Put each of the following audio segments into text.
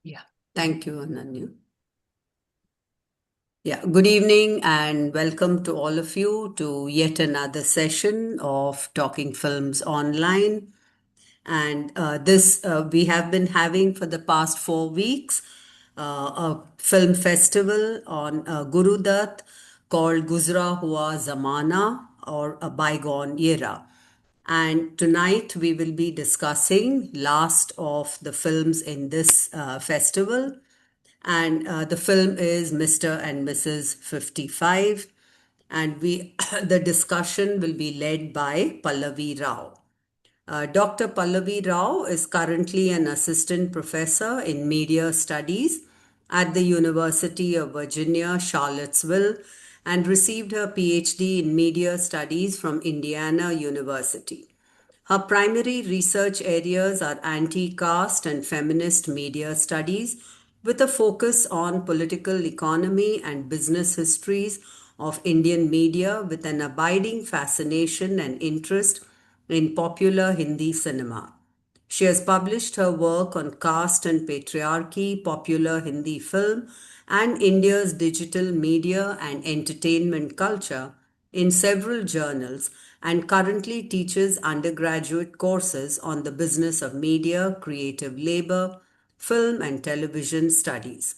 Yeah, thank you, Ananya. Yeah, good evening and welcome to all of you to yet another session of Talking Films Online. And this we have been having for the past 4 weeks a film festival on Guru Dutt called Guzra Hua Zamana or a bygone era. And tonight we will be discussing last of the films in this festival. And the film is Mr. and Mrs. 55. And the discussion will be led by Pallavi Rao. Dr. Pallavi Rao is currently an assistant professor in media studies at the University of Virginia, Charlottesville, and received her PhD in media studies from Indiana University. Her primary research areas are anti caste and feminist media studies, with a focus on political economy and business histories of Indian media, with an abiding fascination and interest in popular Hindi cinema. She has published her work on caste and patriarchy, popular Hindi film, and India's digital media and entertainment culture in several journals and currently teaches undergraduate courses on the business of media, creative labor, film, and television studies.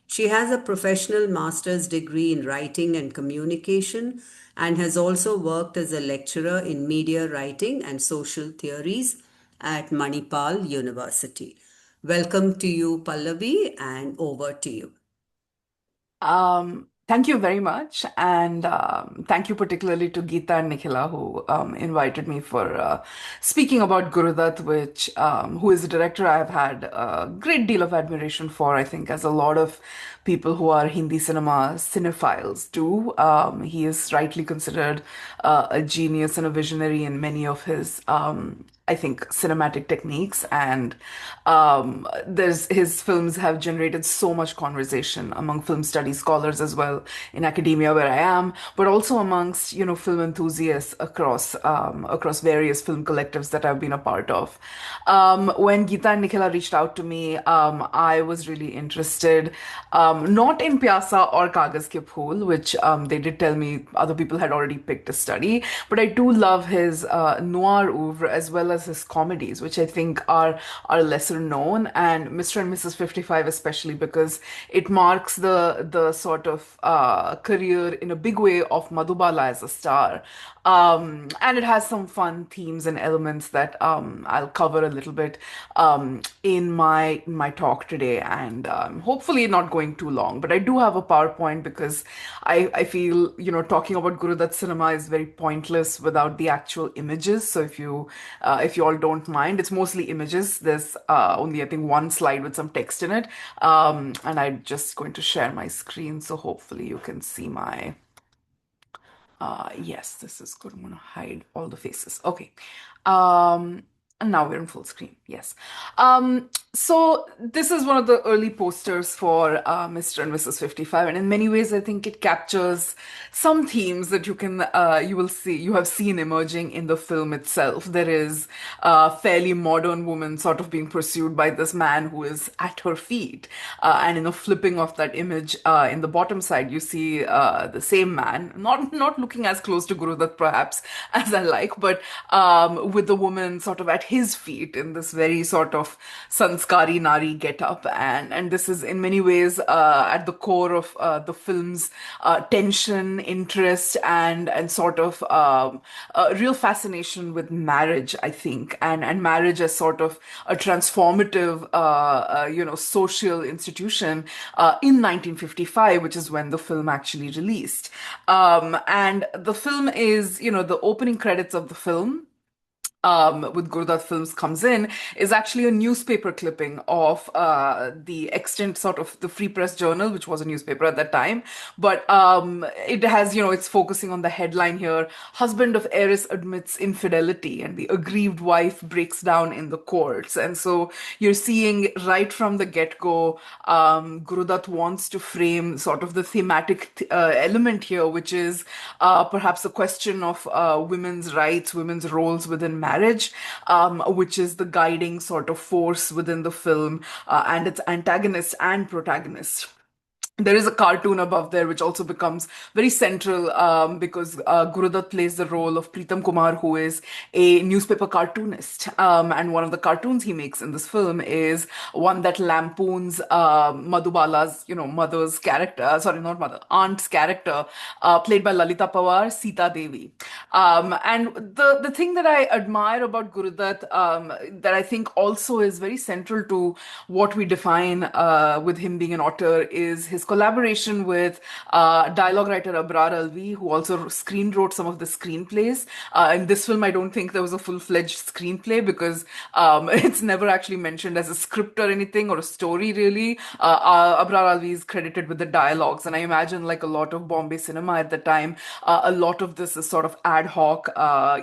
She has a professional master's degree in writing and communication and has also worked as a lecturer in media writing and social theories at Manipal University. Welcome to you, Pallavi, and over to you. Thank you very much, and thank you particularly to Geeta and Nikhila who invited me for speaking about Guru Dutt, which who is a director I've had a great deal of admiration for. I think, as a lot of people who are Hindi cinema cinephiles do, he is rightly considered a genius and a visionary in many of his I think cinematic techniques, and there's his films have generated so much conversation among film studies scholars as well in academia where I am, but also amongst film enthusiasts across various film collectives that I've been a part of. When Geeta and Nikhila reached out to me, I was really interested, not in Pyasa or Kagaz Ke Phool, which they did tell me other people had already picked to study, but I do love his noir oeuvre as well as his comedies, which I think are lesser known, and Mr. and Mrs. 55 especially because it marks the sort of career in a big way of Madhubala as a star. And it has some fun themes and elements that I'll cover a little bit in my talk today, and hopefully not going too long. But I do have a PowerPoint because I feel talking about Guru Dutt cinema is very pointless without the actual images. So if you all don't mind, it's mostly images. There's only I think one slide with some text in it, and I'm just going to share my screen so hopefully you can see my. Yes, this is good. I'm going to hide all the faces. Okay. And now we're in full screen. Yes. So this is one of the early posters for Mr. and Mrs. 55, and in many ways, I think it captures some themes that you have seen emerging in the film itself. There is a fairly modern woman sort of being pursued by this man who is at her feet, and in a flipping of that image in the bottom side, you see the same man, not looking as close to Guru Dutt perhaps as I like, but with the woman sort of at his feet in this very sort of sanskari nari getup, and this is in many ways at the core of the film's tension, interest, and sort of real fascination with marriage, I think, and marriage as sort of a transformative, social institution in 1955, which is when the film actually released. And the film is, the opening credits of the film with Guru Dutt Films comes in is actually a newspaper clipping of the extant sort of the Free Press Journal, which was a newspaper at that time. But it has, it's focusing on the headline here: husband of heiress admits infidelity, and the aggrieved wife breaks down in the courts. And so you're seeing right from the get-go, Guru Dutt wants to frame sort of the thematic element here, which is perhaps a question of women's rights, women's roles within marriage marriage, which is the guiding sort of force within the film, and its antagonist and protagonist. There is a cartoon above there which also becomes very central, because Guru Dutt plays the role of Pritam Kumar, who is a newspaper cartoonist. And one of the cartoons he makes in this film is one that lampoons Madhubala's, mother's character, sorry, not mother, aunt's character, played by Lalita Pawar, Sita Devi. And the thing that I admire about Guru Dutt, that I think also is very central to what we define with him being an author, is his collaboration with dialogue writer Abrar Alvi, who also screen wrote some of the screenplays. In this film, I don't think there was a full-fledged screenplay because it's never actually mentioned as a script or anything or a story really. Abrar Alvi is credited with the dialogues, and I imagine, like a lot of Bombay cinema at the time, a lot of this is sort of ad hoc,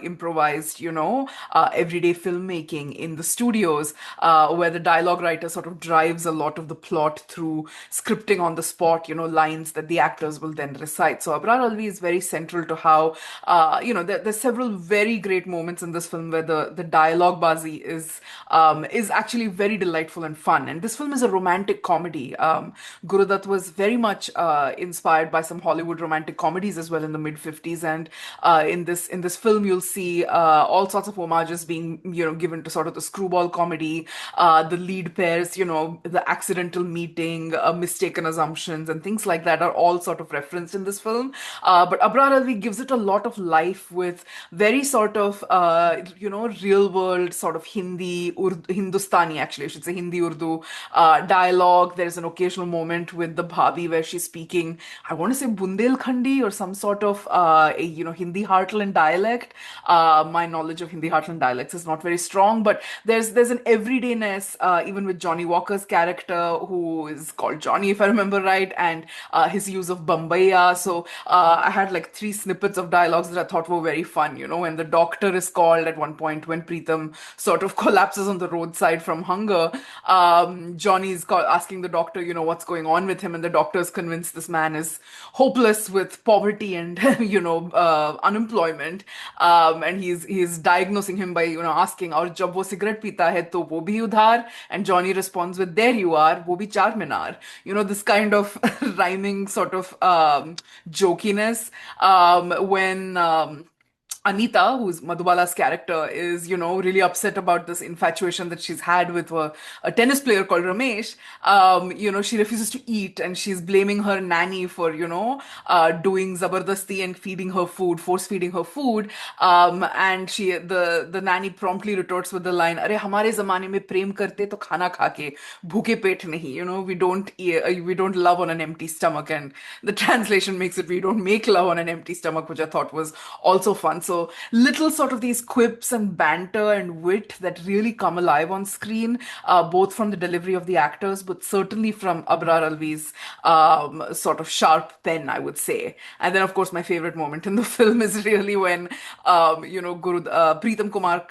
improvised, everyday filmmaking in the studios, where the dialogue writer sort of drives a lot of the plot through scripting on the spot, lines that the actors will then recite. So Abrar Alvi is very central to how, there's several very great moments in this film where the dialogue bazi is actually very delightful and fun. And this film is a romantic comedy. Guru Dutt was very much inspired by some Hollywood romantic comedies as well in the mid 50s, and in this film you'll see all sorts of homages being given to sort of the screwball comedy, the lead pairs, the accidental meeting, mistaken assumptions, and things like that are all sort of referenced in this film. But Abrar Alvi gives it a lot of life with very sort of, real world sort of Hindustani, actually, I should say Hindi Urdu dialogue. There's an occasional moment with the Bhabi where she's speaking, I want to say Bundelkhandi or some sort of, Hindi heartland dialect. My knowledge of Hindi heartland dialects is not very strong, but there's an everydayness, even with Johnny Walker's character, who is called Johnny, if I remember right, and his use of Bambaya. So I had like three snippets of dialogues that I thought were very fun. When the doctor is called at one point, when Preetham sort of collapses on the roadside from hunger, Johnny is asking the doctor, what's going on with him, and the doctor is convinced this man is hopeless with poverty and unemployment, and he's diagnosing him by asking, "और जब वो cigarette पीता है तो वो भी उधार," and Johnny responds with, "There you are, वो भी चार मीनार." This kind of rhyming sort of jokiness, when Anita, who's Madhubala's character, is, really upset about this infatuation that she's had with a tennis player called Ramesh. She refuses to eat and she's blaming her nanny for, doing zabardasti and feeding her food, force feeding her food. And the nanny promptly retorts with the line, "Arey, हमारे ज़माने में प्रेम करते तो खाना खा के भूखे पेट नहीं." We don't love on an empty stomach, and the translation makes it, "We don't make love on an empty stomach," which I thought was also fun. So little sort of these quips and banter and wit that really come alive on screen, both from the delivery of the actors, but certainly from Abrar Alvi's sort of sharp pen, I would say. And then, of course, my favorite moment in the film is really when, Pritam Kumar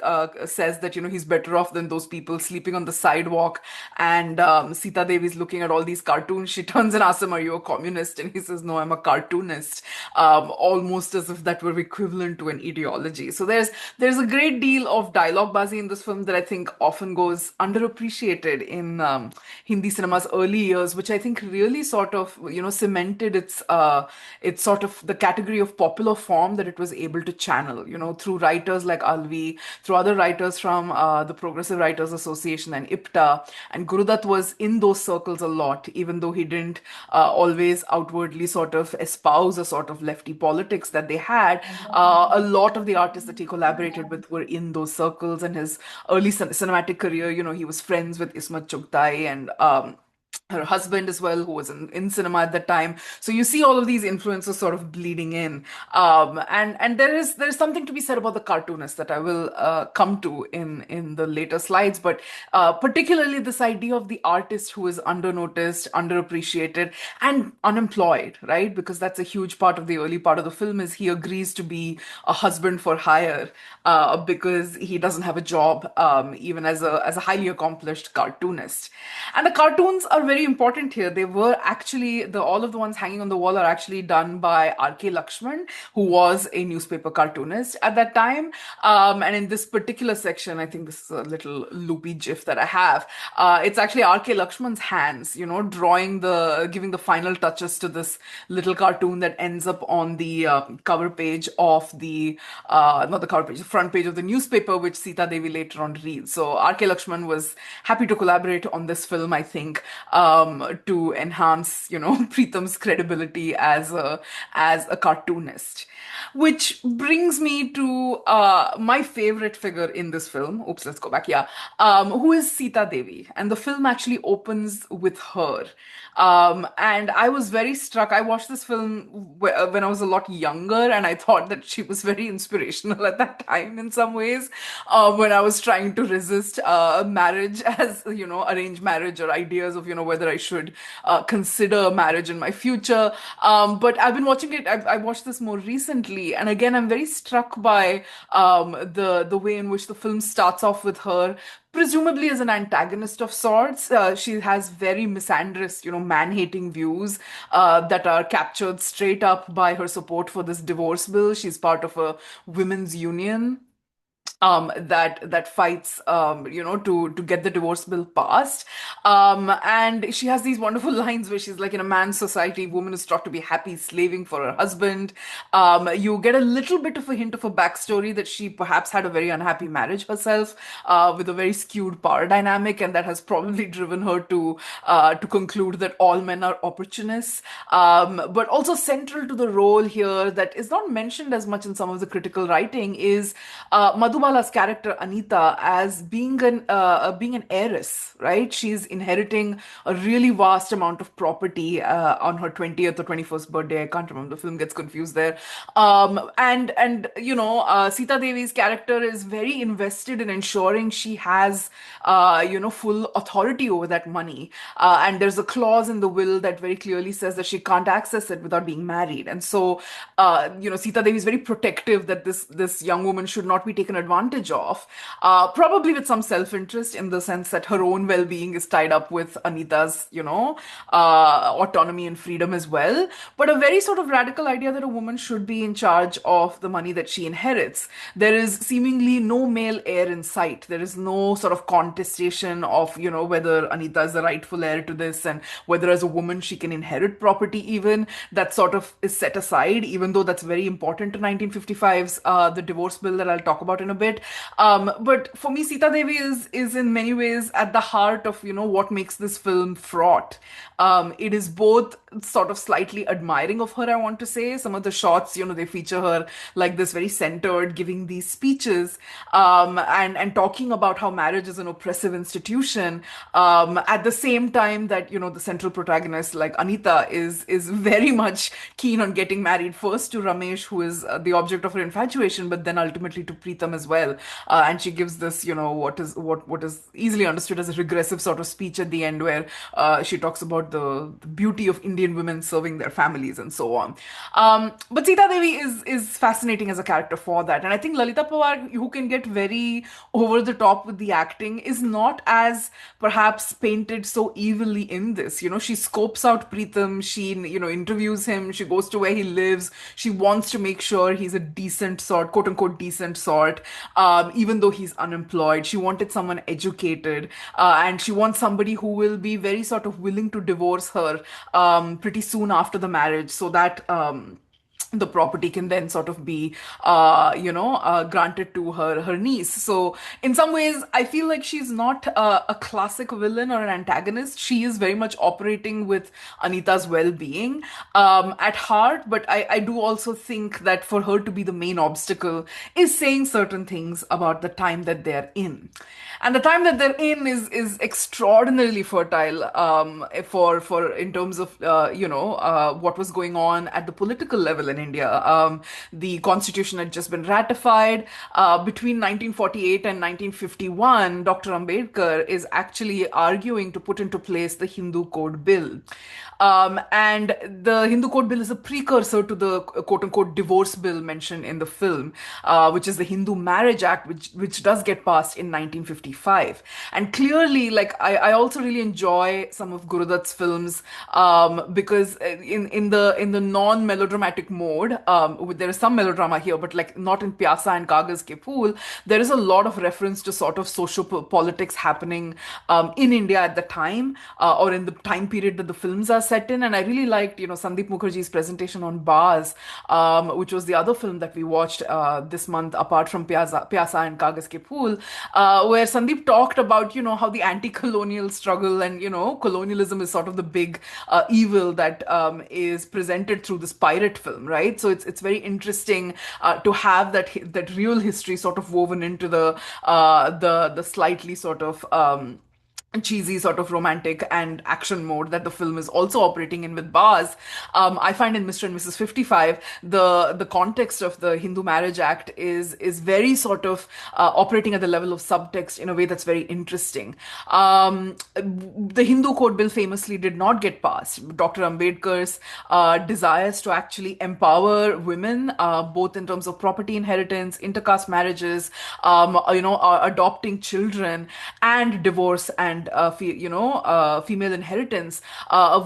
says that, he's better off than those people sleeping on the sidewalk. And Sita Devi is looking at all these cartoons. She turns and asks him, "Are you a communist?" And he says, "No, I'm a cartoonist." Almost as if that were equivalent to an ideology. So there's a great deal of dialogue bazi in this film that I think often goes underappreciated in Hindi cinema's early years, which I think really sort of cemented its sort of the category of popular form that it was able to channel, through writers like Alvi, through other writers from the Progressive Writers Association and IPTA. And Guru Dutt was in those circles a lot, even though he didn't always outwardly sort of espouse a sort of lefty politics that they had. A lot of the artists that he collaborated with were in those circles, and his early cinematic career, he was friends with Ismat Chugtai and her husband as well, who was in cinema at that time. So you see all of these influences sort of bleeding in. And there is something to be said about the cartoonist that I will come to in the later slides, but particularly this idea of the artist who is undernoticed, underappreciated, and unemployed, right? Because that's a huge part of the early part of the film is he agrees to be a husband for hire because he doesn't have a job, even as a highly accomplished cartoonist. And the cartoons are very very important here. They were actually the all of the ones hanging on the wall are actually done by R.K. Lakshman, who was a newspaper cartoonist at that time. And in this particular section, I think this is a little loopy GIF that I have. It's actually R.K. Lakshman's hands, giving the final touches to this little cartoon that ends up on the cover page of not the cover page, the front page of the newspaper, which Sita Devi later on reads. So R.K. Lakshman was happy to collaborate on this film, I think, to enhance, Preetham's credibility as a cartoonist. Which brings me to my favorite figure in this film. Oops, let's go back. Yeah. Who is Sita Devi? And the film actually opens with her. And I was very struck. I watched this film when I was a lot younger, and I thought that she was very inspirational at that time in some ways, when I was trying to resist marriage as, arranged marriage or ideas of, whether I should consider marriage in my future. But I've been watching it, I watched this more recently, and again, I'm very struck by the way in which the film starts off with her presumably as an antagonist of sorts. She has very misandrous, man-hating views that are captured straight up by her support for this divorce bill. She's part of a women's union that fights to get the divorce bill passed, and she has these wonderful lines where she's like, in a man's society, woman is taught to be happy slaving for her husband. You get a little bit of a hint of a backstory that she perhaps had a very unhappy marriage herself, with a very skewed power dynamic, and that has probably driven her to conclude that all men are opportunists. But also central to the role here that is not mentioned as much in some of the critical writing is Madhubala's character Anita as being an heiress, right? She's inheriting a really vast amount of property on her 20th or 21st birthday. I can't remember. The film gets confused there. Sita Devi's character is very invested in ensuring she has full authority over that money. And there's a clause in the will that very clearly says that she can't access it without being married. And so, Sita Devi is very protective that this young woman should not be taken advantage of, probably with some self-interest in the sense that her own well-being is tied up with Anita's, autonomy and freedom as well. But a very sort of radical idea that a woman should be in charge of the money that she inherits. There is seemingly no male heir in sight. There is no sort of contestation of, whether Anita is the rightful heir to this and whether as a woman she can inherit property even. That sort of is set aside, even though that's very important to 1955's the divorce bill that I'll talk about in a bit. But for me, Sita Devi is in many ways at the heart of, what makes this film fraught. It is both sort of slightly admiring of her, I want to say. Some of the shots, they feature her like this, very centered, giving these speeches, and talking about how marriage is an oppressive institution, at the same time that, the central protagonist, like Anita, is very much keen on getting married first to Ramesh, who is the object of her infatuation, but then ultimately to Preetham as well. And she gives this, what is easily understood as a regressive sort of speech at the end, where she talks about the beauty of Indian women serving their families and so on. But Sita Devi is fascinating as a character for that. And I think Lalita Pawar, who can get very over the top with the acting, is not as perhaps painted so evilly in this. She scopes out Preetham, she, interviews him, she goes to where he lives, she wants to make sure he's a decent sort, quote unquote decent sort, even though he's unemployed. She wanted someone educated, and she wants somebody who will be very sort of willing to divorce her pretty soon after the marriage, so that the property can then sort of be, granted to her niece. So in some ways, I feel like she's not a classic villain or an antagonist. She is very much operating with Anita's well-being at heart. But I do also think that for her to be the main obstacle is saying certain things about the time that they're in. And the time that they're in is extraordinarily fertile, for in terms of what was going on at the political level in India. The constitution had just been ratified. Between 1948 and 1951, Dr. Ambedkar is actually arguing to put into place the Hindu Code Bill. And the Hindu Code Bill is a precursor to the quote unquote divorce bill mentioned in the film, which is the Hindu Marriage Act, which does get passed in 1955. And clearly, like I also really enjoy some of Guru Dutt's films because in the non melodramatic mode, there is some melodrama here, but like not in Pyasa and Kagas Ke Phool. There is a lot of reference to sort of social politics happening in India at the time, or in the time period that the films are set in. And I really liked, Sandeep Mukherjee's presentation on Baz, which was the other film that we watched this month, apart from Pyasa and Kagas Ke Phool, where Sandeep talked about, how the anti-colonial struggle and, colonialism is sort of the big evil that is presented through this pirate film, right? So it's very interesting to have that real history sort of woven into the slightly sort of cheesy sort of romantic and action mode that the film is also operating in with bars. I find in Mr. and Mrs. 55 the context of the Hindu Marriage Act is very sort of operating at the level of subtext in a way that's very interesting. The Hindu Code Bill famously did not get passed. Dr. Ambedkar's desires to actually empower women, both in terms of property inheritance, intercaste marriages, adopting children, and divorce and female inheritance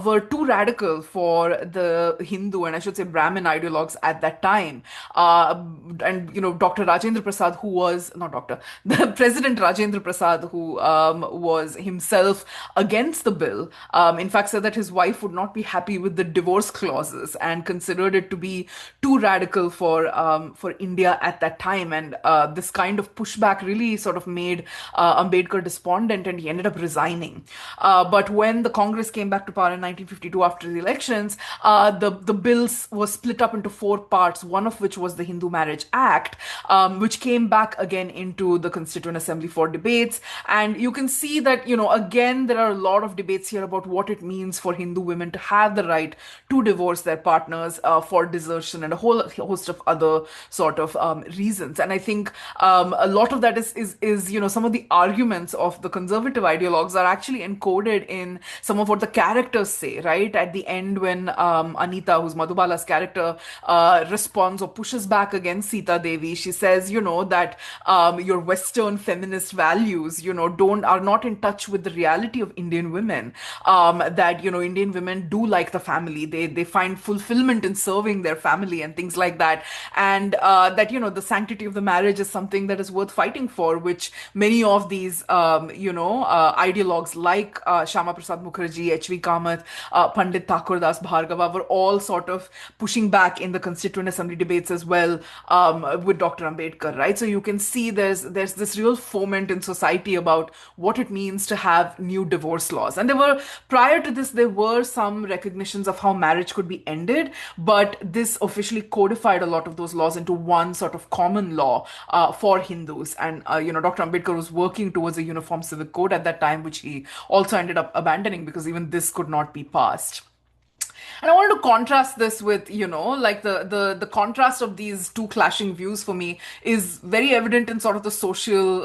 were too radical for the Hindu and I should say Brahmin ideologues at that time. And Dr. Rajendra Prasad, who was not doctor, the President Rajendra Prasad, who was himself against the bill, in fact said that his wife would not be happy with the divorce clauses and considered it to be too radical for India at that time. And this kind of pushback really sort of made Ambedkar despondent, and he ended up resigning. But when the Congress came back to power in 1952 after the elections, the bills were split up into four parts, one of which was the Hindu Marriage Act, which came back again into the Constituent Assembly for debates. And you can see that, again, there are a lot of debates here about what it means for Hindu women to have the right to divorce their partners for desertion and a whole host of other sort of reasons. And I think a lot of that is some of the arguments of the conservative ideologues are actually encoded in some of what the characters say, right? At the end, when Anita, who's Madhubala's character, responds or pushes back against Sita Devi, she says, that your Western feminist values, are not in touch with the reality of Indian women. That, Indian women do like the family. They find fulfillment in serving their family and things like that. And that, the sanctity of the marriage is something that is worth fighting for, which many of these, ideologues like Shyama Prasad Mukherjee, H.V. Kamath, Pandit Thakur Das Bhargava were all sort of pushing back in the Constituent Assembly debates as well, with Dr. Ambedkar, right? So you can see there's this real foment in society about what it means to have new divorce laws. And prior to this, there were some recognitions of how marriage could be ended, but this officially codified a lot of those laws into one sort of common law for Hindus. And, Dr. Ambedkar was working towards a uniform civic code at that time, which he also ended up abandoning because even this could not be passed. And I wanted to contrast this with, like the contrast of these two clashing views for me is very evident in sort of the social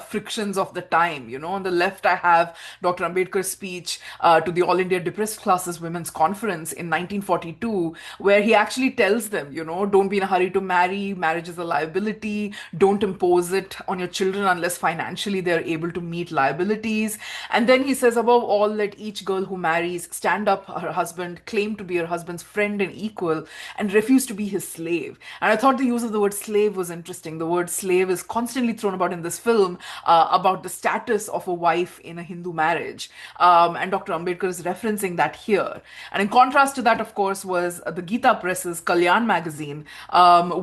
frictions of the time. On the left, I have Dr. Ambedkar's speech to the All India Depressed Classes Women's Conference in 1942, where he actually tells them, don't be in a hurry to marry, marriage is a liability, don't impose it on your children unless financially they're able to meet liabilities. And then he says, above all, let each girl who marries stand up her husband, claim to be her husband's friend and equal, and refuse to be his slave. And I thought the use of the word slave was interesting. The word slave is constantly thrown about in this film about the status of a wife in a Hindu marriage. And Dr. Ambedkar is referencing that here. And in contrast to that, of course, was the Gita Press's Kalyan magazine,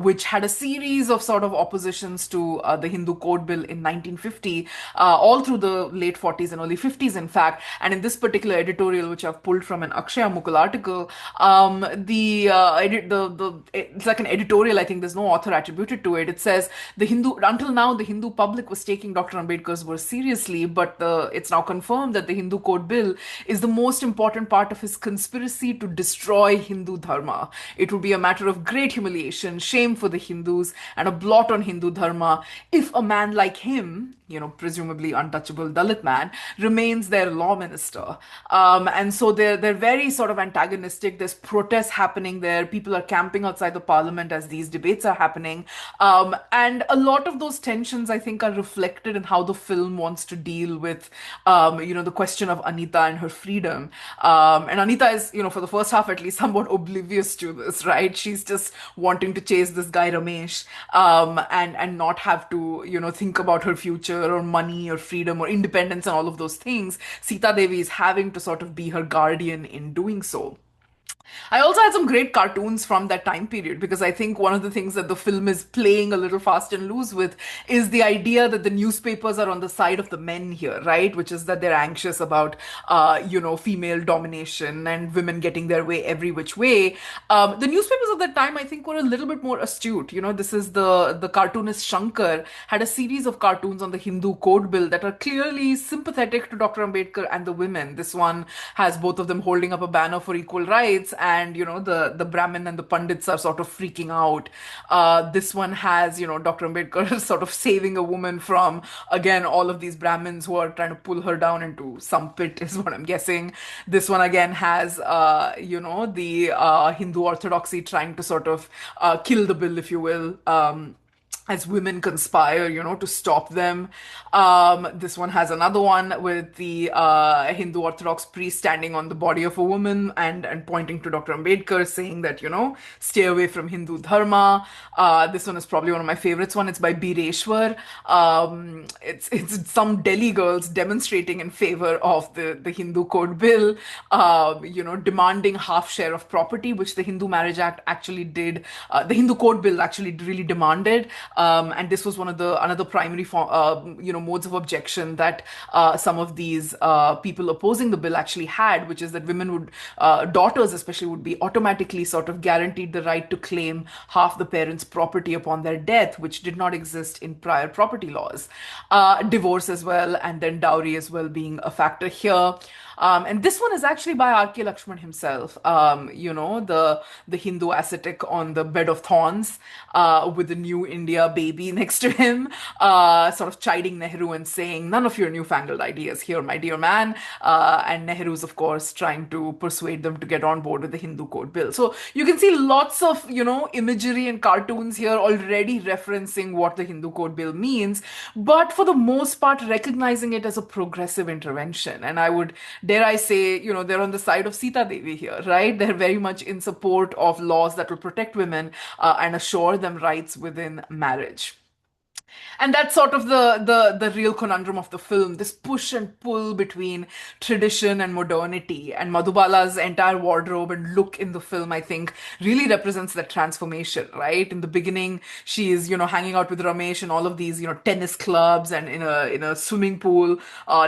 which had a series of sort of oppositions to the Hindu Code Bill in 1950, all through the late 40s and early 50s, in fact. And in this particular editorial, which I've pulled from an Akshaya Mukul article, article, it's like an editorial. I think there's no author attributed to it. It says the Hindu until now the Hindu public was taking Dr. Ambedkar's words seriously, but it's now confirmed that the Hindu Code Bill is the most important part of his conspiracy to destroy Hindu dharma. It would be a matter of great humiliation, shame for the Hindus, and a blot on Hindu dharma if a man like him, presumably untouchable Dalit man, remains their law minister. And so they're very sort of antagonistic. There's protests happening there. People are camping outside the parliament as these debates are happening. And a lot of those tensions, I think, are reflected in how the film wants to deal with, the question of Anita and her freedom. And Anita is, for the first half at least, somewhat oblivious to this, right? She's just wanting to chase this guy Ramesh, and not have to, think about her future or money or freedom or independence and all of those things. Sita Devi is having to sort of be her guardian in doing so. I also had some great cartoons from that time period because I think one of the things that the film is playing a little fast and loose with is the idea that the newspapers are on the side of the men here, right? Which is that they're anxious about, female domination and women getting their way every which way. The newspapers of that time, I think, were a little bit more astute. This is the cartoonist Shankar had a series of cartoons on the Hindu Code Bill that are clearly sympathetic to Dr. Ambedkar and the women. This one has both of them holding up a banner for equal rights, and the Brahmin and the Pandits are sort of freaking out. This one has Dr. Ambedkar sort of saving a woman from, again, all of these Brahmins who are trying to pull her down into some pit, is what I'm guessing. This one again has the Hindu orthodoxy trying to sort of kill the bill, if you will. As women conspire, to stop them. This one has another one with the Hindu Orthodox priest standing on the body of a woman and pointing to Dr. Ambedkar, saying that, stay away from Hindu dharma. This one is probably one of my favorites. It's by Bireshwar. It's some Delhi girls demonstrating in favor of the Hindu Code Bill, demanding half share of property, which the Hindu Marriage Act actually did. The Hindu Code Bill actually really demanded. And this was one of the another primary modes of objection that some of these people opposing the bill actually had, which is that women would, daughters especially, would be automatically sort of guaranteed the right to claim half the parents' property upon their death, which did not exist in prior property laws. Divorce as well, and then dowry as well being a factor here. And this one is actually by R.K. Lakshman himself, the Hindu ascetic on the bed of thorns, with the new India baby next to him, sort of chiding Nehru and saying, none of your newfangled ideas here, my dear man. And Nehru's, of course, trying to persuade them to get on board with the Hindu Code Bill. So you can see lots of, imagery and cartoons here already referencing what the Hindu Code Bill means, but for the most part, recognizing it as a progressive intervention. And I would dare I say, they're on the side of Sita Devi here, right? They're very much in support of laws that will protect women and assure them rights within marriage. And that's sort of the real conundrum of the film, this push and pull between tradition and modernity. And Madhubala's entire wardrobe and look in the film, I think, really represents that transformation, right? In the beginning, she is, hanging out with Ramesh in all of these, tennis clubs and in a swimming pool,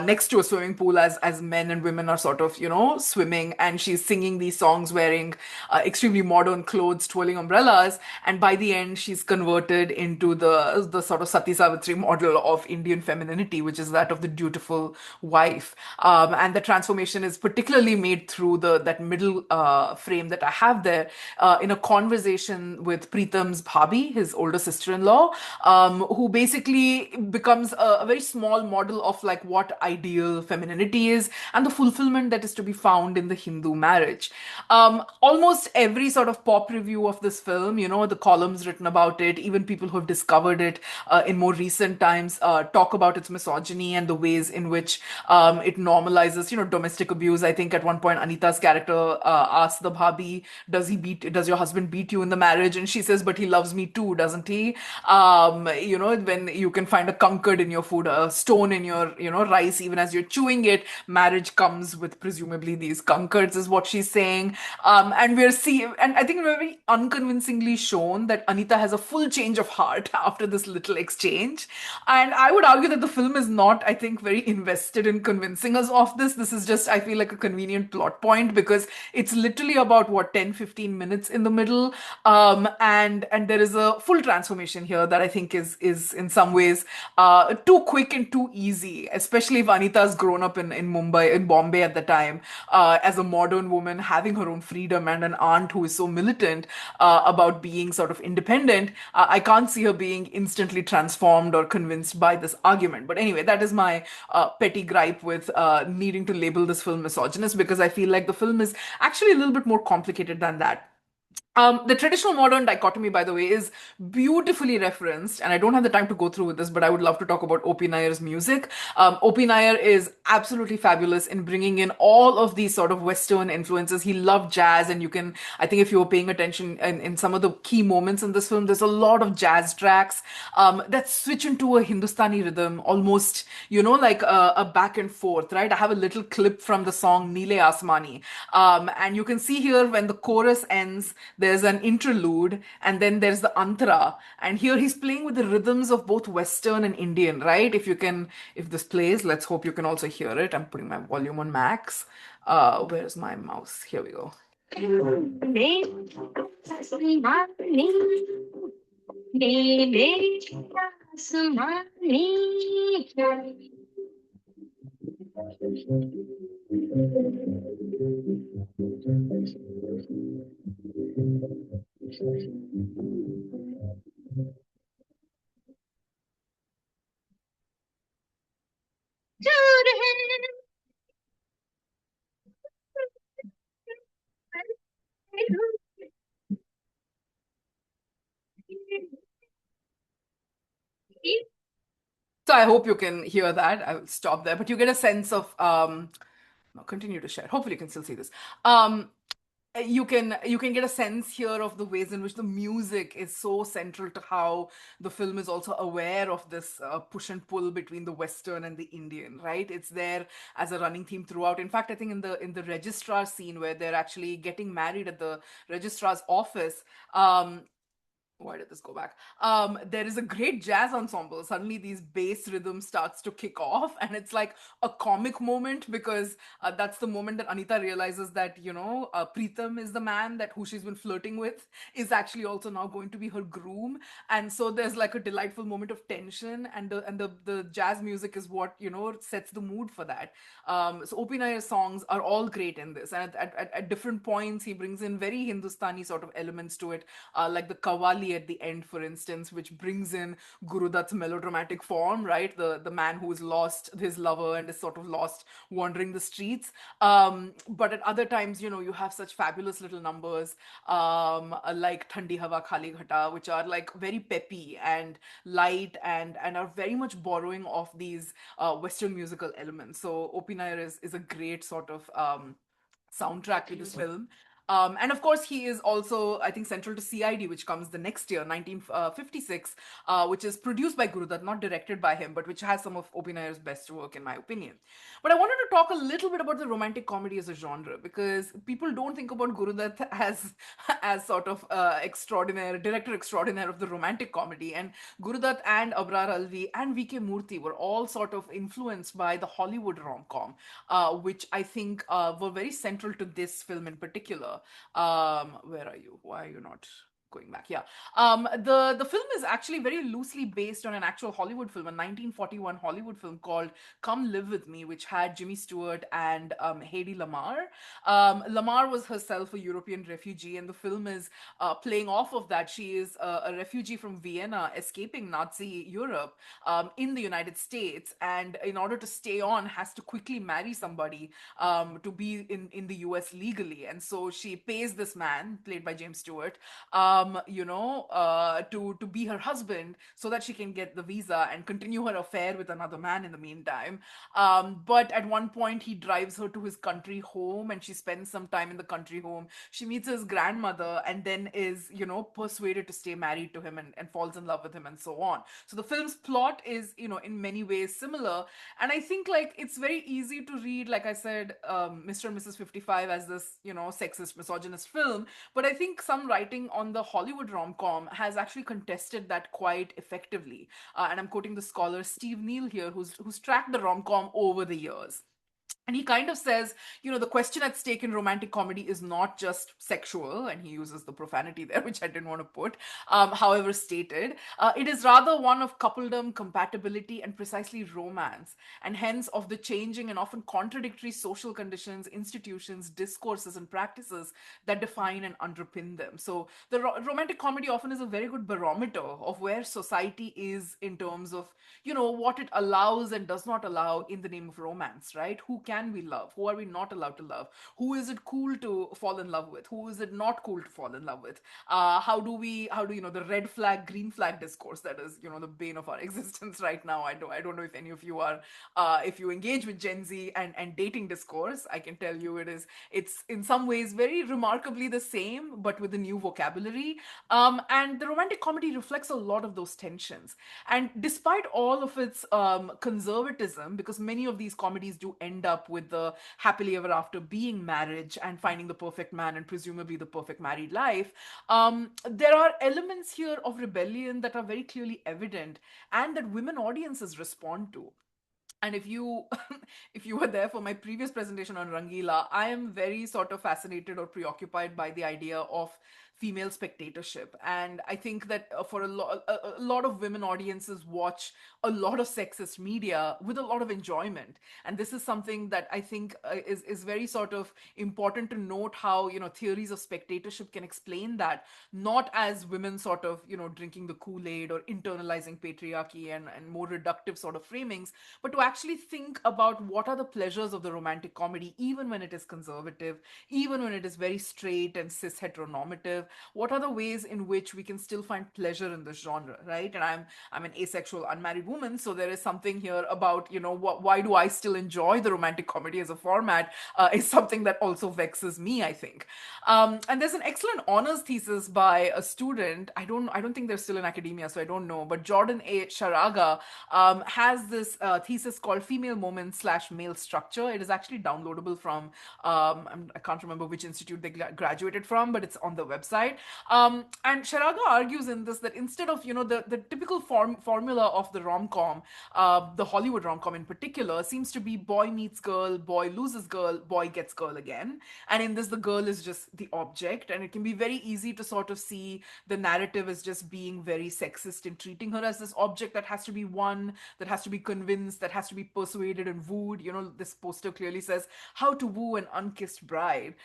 next to a swimming pool as men and women are sort of, swimming, and she's singing these songs wearing extremely modern clothes, twirling umbrellas, and by the end she's converted into the sort of Sati Savitri model of Indian femininity, which is that of the dutiful wife. And the transformation is particularly made through that middle frame that I have there, in a conversation with Preetham's bhabi, his older sister-in-law, who basically becomes a very small model of like what ideal femininity is and the fulfillment that is to be found in the Hindu marriage. Almost every sort of pop review of this film, the columns written about it, even people who have discovered it in more recent times, talk about its misogyny and the ways in which it normalizes, domestic abuse. I think at one point Anita's character asks the bhabi, does your husband beat you in the marriage? And she says, but he loves me too, doesn't he? When you can find a concord in your food, a stone in your, rice, even as you're chewing it, marriage comes with presumably these concords, is what she's saying. And I think we're very unconvincingly shown that Anita has a full change of heart after this little exchange. And I would argue that the film is not, I think, very invested in convincing us of this. This is just, I feel like, a convenient plot point because it's literally about what 10-15 minutes in the middle. And there is a full transformation here that I think is in some ways too quick and too easy, especially if Anita's grown up in Mumbai, in Bombay at the time, as a modern woman, having her own freedom and an aunt who is so militant about being sort of independent. I can't see her being instantly transformed or convinced by this argument. But anyway, that is my petty gripe with needing to label this film misogynist, because I feel like the film is actually a little bit more complicated than that. The traditional modern dichotomy, by the way, is beautifully referenced, and I don't have the time to go through with this, but I would love to talk about O.P. Nair's music. O.P. Nair is absolutely fabulous in bringing in all of these sort of Western influences. He loved jazz, and you can, I think, if you were paying attention in some of the key moments in this film, there's a lot of jazz tracks that switch into a Hindustani rhythm, almost, like a back and forth, right? I have a little clip from the song Neele Asmani, and you can see here when the chorus ends, there's an interlude, and then there's the antara. And here he's playing with the rhythms of both Western and Indian, right? If this plays, let's hope you can also hear it. I'm putting my volume on max. Where's my mouse? Here we go. So I hope you can hear that. I will stop there, but you get a sense of no, continue to share. Hopefully you can still see this. You can get a sense here of the ways in which the music is so central to how the film is also aware of this push and pull between the Western and the Indian, right? It's there as a running theme throughout. In fact, I think in the registrar scene where they're actually getting married at the registrar's office, why did this go back? There is a great jazz ensemble. Suddenly, these bass rhythm starts to kick off, and it's like a comic moment because that's the moment that Anita realizes that Preetham is the man that who she's been flirting with is actually also now going to be her groom, and so there's like a delightful moment of tension, and the jazz music is what sets the mood for that. So O.P. Nair's songs are all great in this, and at different points he brings in very Hindustani sort of elements to it, like the kawali at the end, for instance, which brings in Guru Dutt's melodramatic form, right? The man who's lost his lover and is sort of lost wandering the streets. But at other times, you have such fabulous little numbers, like Thandi Hawa Khali Ghata, which are like very peppy and light and are very much borrowing off these Western musical elements. So O.P. Nair is a great sort of soundtrack to this film. And of course, he is also, I think, central to CID, which comes the next year, 1956, which is produced by Guru Dutt, not directed by him, but which has some of O.P. Nair's best work, in my opinion. But I wanted to talk a little bit about the romantic comedy as a genre, because people don't think about Guru Dutt as sort of extraordinaire, director extraordinaire of the romantic comedy. And Guru Dutt and Abrar Alvi and V.K. Murthy were all sort of influenced by the Hollywood rom-com, which I think were very central to this film in particular. Where are you? Why are you not going back? Yeah. The film is actually very loosely based on an actual Hollywood film, a 1941 Hollywood film called Come Live With Me, which had Jimmy Stewart and Hedy Lamarr. Lamarr was herself a European refugee, and the film is playing off of that. She is a refugee from Vienna, escaping Nazi Europe in the United States, and in order to stay on, has to quickly marry somebody to be in the US legally. And so she pays this man, played by James Stewart, to be her husband so that she can get the visa and continue her affair with another man in the meantime. But at one point, he drives her to his country home, and she spends some time in the country home. She meets his grandmother and then is, persuaded to stay married to him, and falls in love with him, and so on. So the film's plot is, in many ways similar. And I think, like, it's very easy to read, like I said, Mr. and Mrs. 55 as this, sexist, misogynist film. But I think some writing on the Hollywood rom-com has actually contested that quite effectively. And I'm quoting the scholar Steve Neal here, who's tracked the rom-com over the years. And he kind of says, the question at stake in romantic comedy is not just sexual, and he uses the profanity there, which I didn't want to put, however stated. It is rather one of coupledom, compatibility, and precisely romance, and hence of the changing and often contradictory social conditions, institutions, discourses, and practices that define and underpin them. So the romantic comedy often is a very good barometer of where society is in terms of, what it allows and does not allow in the name of romance, right? Who can we love? Who are we not allowed to love? Who is it cool to fall in love with? Who is it not cool to fall in love with? How do the red flag, green flag discourse that is, the bane of our existence right now? I don't know if any of you are, if you engage with Gen Z and dating discourse. I can tell you it's in some ways very remarkably the same, but with a new vocabulary. And the romantic comedy reflects a lot of those tensions. And despite all of its conservatism, because many of these comedies do end up with the happily ever after being marriage and finding the perfect man and presumably the perfect married life, there are elements here of rebellion that are very clearly evident and that women audiences respond to. And if you if you were there for my previous presentation on Rangila, I am very sort of fascinated or preoccupied by the idea of female spectatorship. And I think that for a lot of women audiences watch a lot of sexist media with a lot of enjoyment. And this is something that I think is very sort of important to note, how theories of spectatorship can explain that, not as women sort of drinking the Kool-Aid or internalizing patriarchy and more reductive sort of framings, but to actually think about what are the pleasures of the romantic comedy, even when it is conservative, even when it is very straight and cis heteronormative. What are the ways in which we can still find pleasure in this genre, right? And I'm an asexual unmarried woman, so there is something here about why do I still enjoy the romantic comedy as a format, is something that also vexes me, I think. And there's an excellent honors thesis by a student. I don't think they're still in academia, so I don't know. But Jordan A. Sharaga has this thesis called "Female Moment slash Male Structure." It is actually downloadable from I can't remember which institute they graduated from, but it's on the website. And Sharaga argues in this that instead of the typical formula of the rom com, the Hollywood rom com in particular, seems to be boy meets girl, boy loses girl, boy gets girl again. And in this, the girl is just the object, and it can be very easy to sort of see the narrative as just being very sexist in treating her as this object that has to be won, that has to be convinced, that has to be persuaded and wooed. This poster clearly says how to woo an unkissed bride.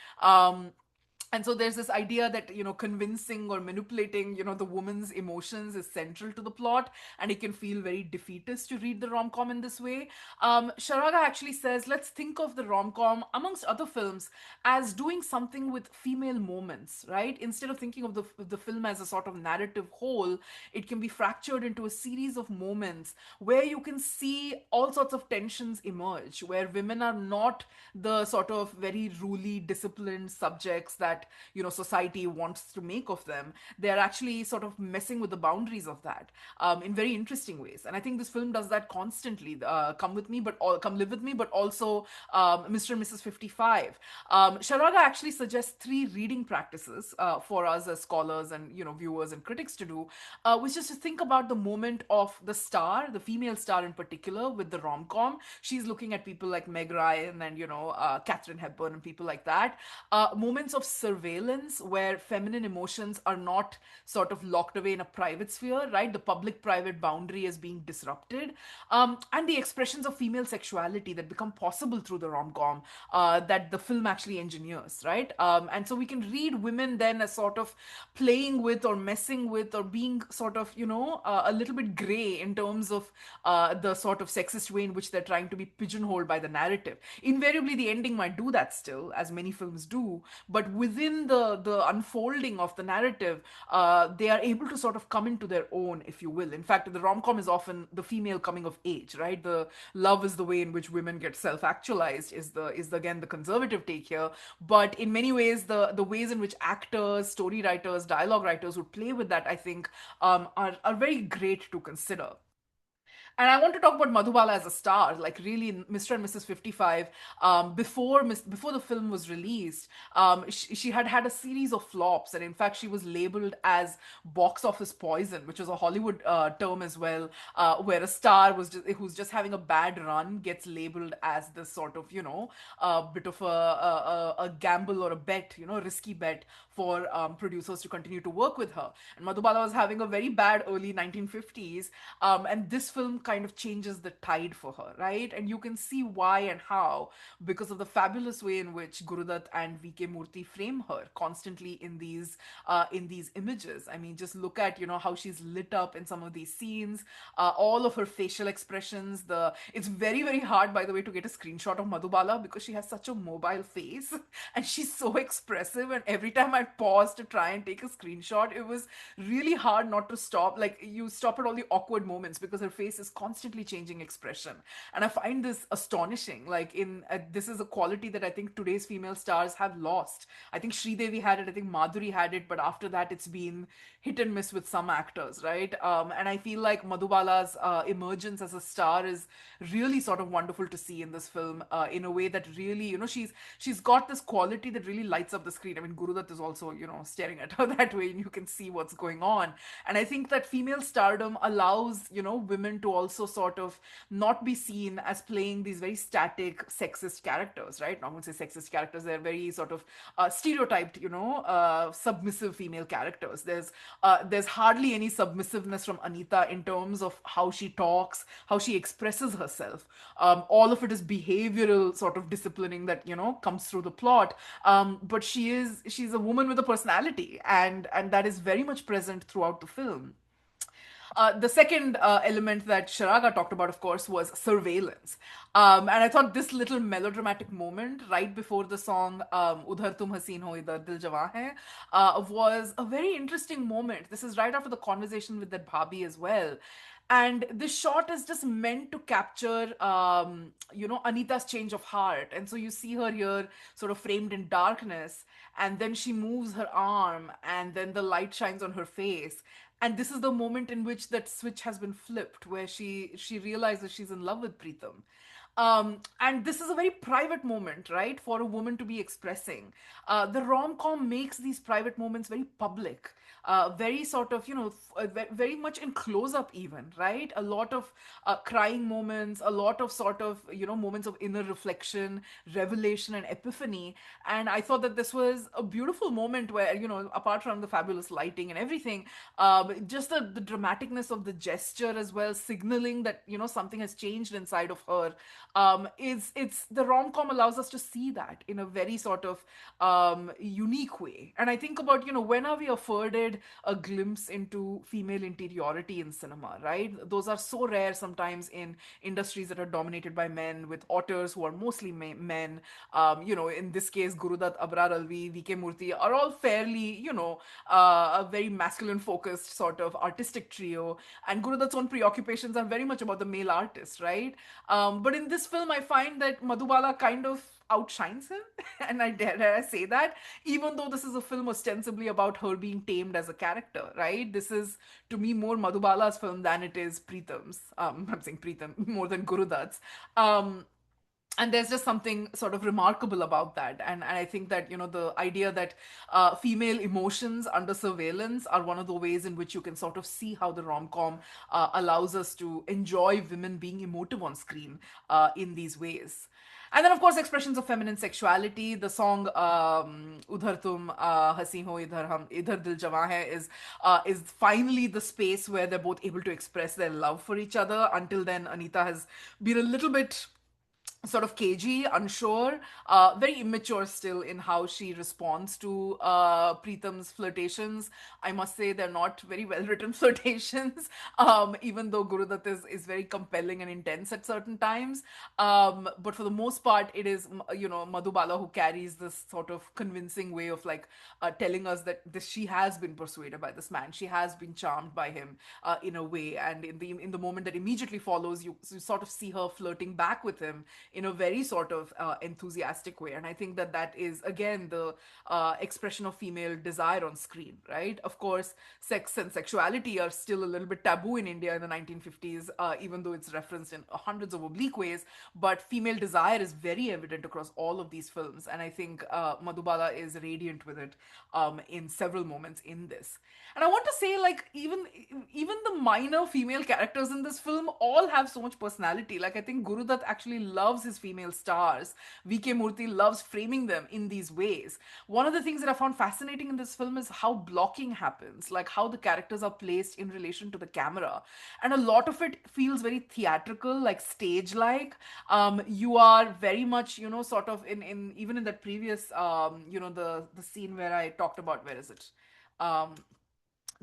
And so there's this idea that convincing or manipulating the woman's emotions is central to the plot, and it can feel very defeatist to read the rom-com in this way. Sharaga actually says, let's think of the rom-com amongst other films as doing something with female moments, right? Instead of thinking of the film as a sort of narrative whole, it can be fractured into a series of moments where you can see all sorts of tensions emerge, where women are not the sort of very ruly disciplined subjects that society wants to make of them. They're actually sort of messing with the boundaries of that, in very interesting ways. And I think this film does that constantly. Come live with me, but also Mr. and Mrs. 55. Sharaga actually suggests three reading practices for us as scholars and viewers and critics to do, which is to think about the moment of the star, the female star in particular, with the rom-com. She's looking at people like Meg Ryan and Katharine Hepburn and people like that. Moments of surveillance where feminine emotions are not sort of locked away in a private sphere, right? The public private boundary is being disrupted. And the expressions of female sexuality that become possible through the rom com, that the film actually engineers, right? And so we can read women then as sort of playing with or messing with or being sort of, a little bit gray in terms of the sort of sexist way in which they're trying to be pigeonholed by the narrative. Invariably, the ending might do that still, as many films do, but within the unfolding of the narrative, they are able to sort of come into their own, if you will. In fact, the rom-com is often the female coming of age, right? The love is the way in which women get self-actualized, again the conservative take here. But in many ways, the ways in which actors, story writers, dialogue writers would play with that, I think, are very great to consider. And I want to talk about Madhubala as a star, like really Mr. and Mrs. 55. Before the film was released, she had had a series of flops, and in fact, she was labeled as box office poison, which was a Hollywood term as well, where a star who's just having a bad run gets labeled as this sort of bit of a gamble or a bet, risky bet for producers to continue to work with her. And Madhubala was having a very bad early 1950s, and this film kind of changes the tide for her, right? And you can see why and how, because of the fabulous way in which Guru Dutt and VK Murthy frame her constantly in these images. I mean, just look at how she's lit up in some of these scenes, all of her facial expressions. It's very very hard, by the way, to get a screenshot of Madhubala because she has such a mobile face and she's so expressive. And every time I paused to try and take a screenshot, it was really hard not to stop. Like, you stop at all the awkward moments because her face is constantly changing expression. And I find this astonishing. Like, this is a quality that I think today's female stars have lost. I think Devi had it, I think Madhuri had it, but after that it's been hit and miss with some actors, right? And I feel like Madhubala's emergence as a star is really sort of wonderful to see in this film, in a way that really, she's got this quality that really lights up the screen. I mean, Guru Dutt is also, staring at her that way, and you can see what's going on. And I think that female stardom allows, women to also sort of not be seen as playing these very static sexist characters, right? Not going to say sexist characters, they're very sort of stereotyped, submissive female characters. There's hardly any submissiveness from Anita in terms of how she talks, how she expresses herself. All of it is behavioral sort of disciplining that comes through the plot. But she's a woman with a personality, and that is very much present throughout the film. The second element that Sharaga talked about, of course, was surveillance. And I thought this little melodramatic moment right before the song Udhar Tum Haseen Ho Idhar Dil Jawan Hai was a very interesting moment. This is right after the conversation with that bhabhi as well. And this shot is just meant to capture, Anita's change of heart. And so you see her here sort of framed in darkness, and then she moves her arm, and then the light shines on her face. And this is the moment in which that switch has been flipped, where she realizes she's in love with Preetham. And this is a very private moment, right, for a woman to be expressing. The rom com makes these private moments very public, very sort of, very much in close up, even, right? A lot of crying moments, a lot of sort of, moments of inner reflection, revelation, and epiphany. And I thought that this was a beautiful moment where, apart from the fabulous lighting and everything, just the dramaticness of the gesture as well, signaling that, something has changed inside of her. It's the rom-com allows us to see that in a very sort of unique way. And I think about, when are we afforded a glimpse into female interiority in cinema, right? Those are so rare sometimes in industries that are dominated by men, with authors who are mostly men. In this case, Guru Dutt, Abrar Alvi, VK Murthy are all fairly, a very masculine focused sort of artistic trio. And Guru Dutt's own preoccupations are very much about the male artist, right? But in this film, I find that Madhubala kind of outshines him, and I dare I say that, even though this is a film ostensibly about her being tamed as a character, right? This is, to me, more Madhubala's film than it is Preetham's. I'm saying Preetham more than Guru Dutt's. Um, and there's just something sort of remarkable about that. And I think that, the idea that female emotions under surveillance are one of the ways in which you can sort of see how the rom-com allows us to enjoy women being emotive on screen in these ways. And then, of course, expressions of feminine sexuality. The song "Udhar Tum Hasi Ho Idhar Dil Jawan Hai" is finally the space where they're both able to express their love for each other. Until then, Anita has been a little bit sort of cagey, unsure, very immature still in how she responds to Preetham's flirtations. I must say they're not very well written flirtations, even though Guru Dutt is very compelling and intense at certain times. But for the most part, it is, Madhubala who carries this sort of convincing way of like telling us that she has been persuaded by this man. She has been charmed by him in a way. And in the moment that immediately follows, you sort of see her flirting back with him in a very sort of enthusiastic way. And I think that that is again the expression of female desire on screen, right? Of course, sex and sexuality are still a little bit taboo in India in the 1950s, even though it's referenced in hundreds of oblique ways. But female desire is very evident across all of these films, and I think Madhubala is radiant with it in several moments in this. And I want to say, like, even the minor female characters in this film all have so much personality. Like, I think Guru Dutt actually loves his female stars. VK Murthy loves framing them in these ways. One of the things that I found fascinating in this film is how blocking happens, like how the characters are placed in relation to the camera. And a lot of it feels very theatrical, like stage like. You are very much, sort of in even in that previous, the scene where I talked about, where is it? Um,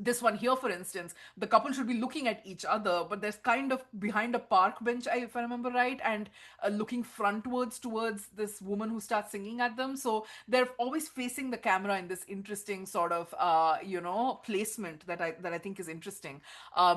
this one here, for instance, the couple should be looking at each other, but there's kind of behind a park bench, if I remember right, and looking frontwards towards this woman who starts singing at them. So they're always facing the camera in this interesting sort of, placement that I think is interesting.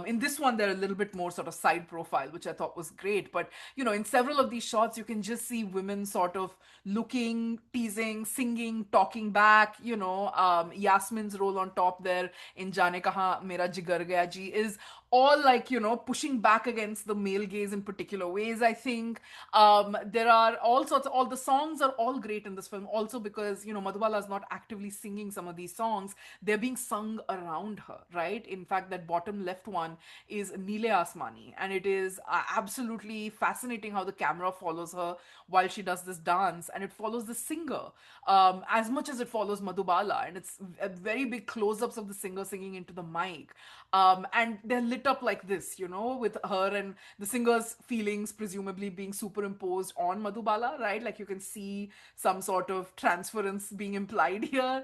In this one, they're a little bit more sort of side profile, which I thought was great. But in several of these shots, you can just see women sort of looking, teasing, singing, talking back. Yasmin's role on top there in Jaane Kaha Mera Jigar Gaya Ji is all like, pushing back against the male gaze in particular ways, I think. There are all the songs are all great in this film, also because, Madhubala is not actively singing some of these songs. They're being sung around her, right? In fact, that bottom left one is Neele Asmani, and it is absolutely fascinating how the camera follows her while she does this dance, and it follows the singer as much as it follows Madhubala, and it's a very big close-ups of the singer singing into the mic. And they're lit up like this, with her and the singer's feelings presumably being superimposed on Madhubala, right? Like you can see some sort of transference being implied here.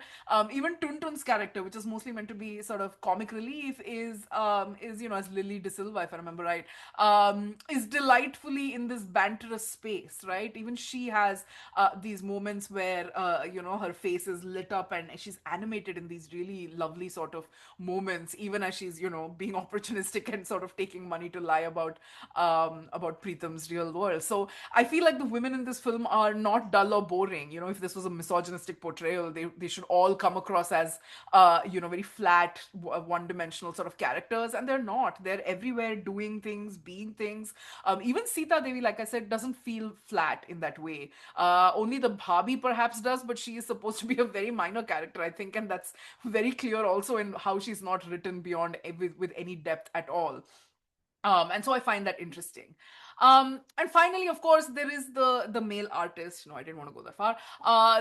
Even Tuntun's character, which is mostly meant to be sort of comic relief, is as Lily De Silva, if I remember right, is delightfully in this banterous space, right? Even she has these moments where her face is lit up and she's animated in these really lovely sort of moments, even as she's being opportunistic and sort of taking money to lie about Preetham's real world. So I feel like the women in this film are not dull or boring. If this was a misogynistic portrayal, they should all come across as very flat, one-dimensional sort of characters, and they're not. They're everywhere doing things, being things. Even Sita Devi, like I said, doesn't feel flat in that way. Only the Bhabi perhaps does, but she is supposed to be a very minor character, I think, and that's very clear also in how she's not written beyond with any depth at all. And so I find that interesting. And finally, of course, there is the male artist. No, I didn't want to go that far.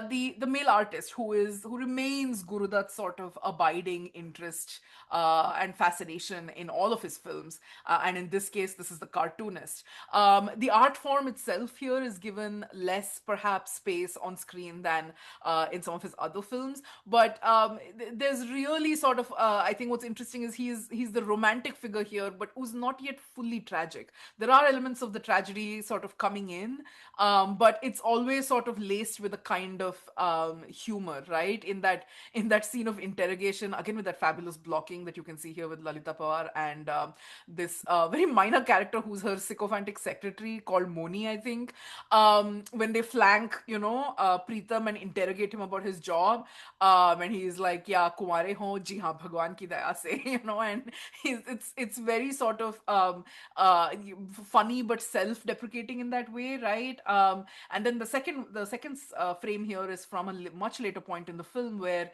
The male artist who remains Guru Dutt's sort of abiding interest and fascination in all of his films. And in this case, this is the cartoonist. The art form itself here is given less, perhaps, space on screen than in some of his other films. But there's really sort of, I think what's interesting is he's the romantic figure here, but who's not yet fully tragic. There are elements of the tragedy sort of coming in, but it's always sort of laced with a kind of humor, right? In that scene of interrogation, again with that fabulous blocking that you can see here with Lalita Pawar and this very minor character who's her sycophantic secretary called Moni, I think. When they flank, Preetham and interrogate him about his job, and he's like, "Yeah, kumare ho, ji haan, bhagwan ki daya se," and it's very sort of funny but self-deprecating in that way, right? And then the second frame here is from a much later point in the film where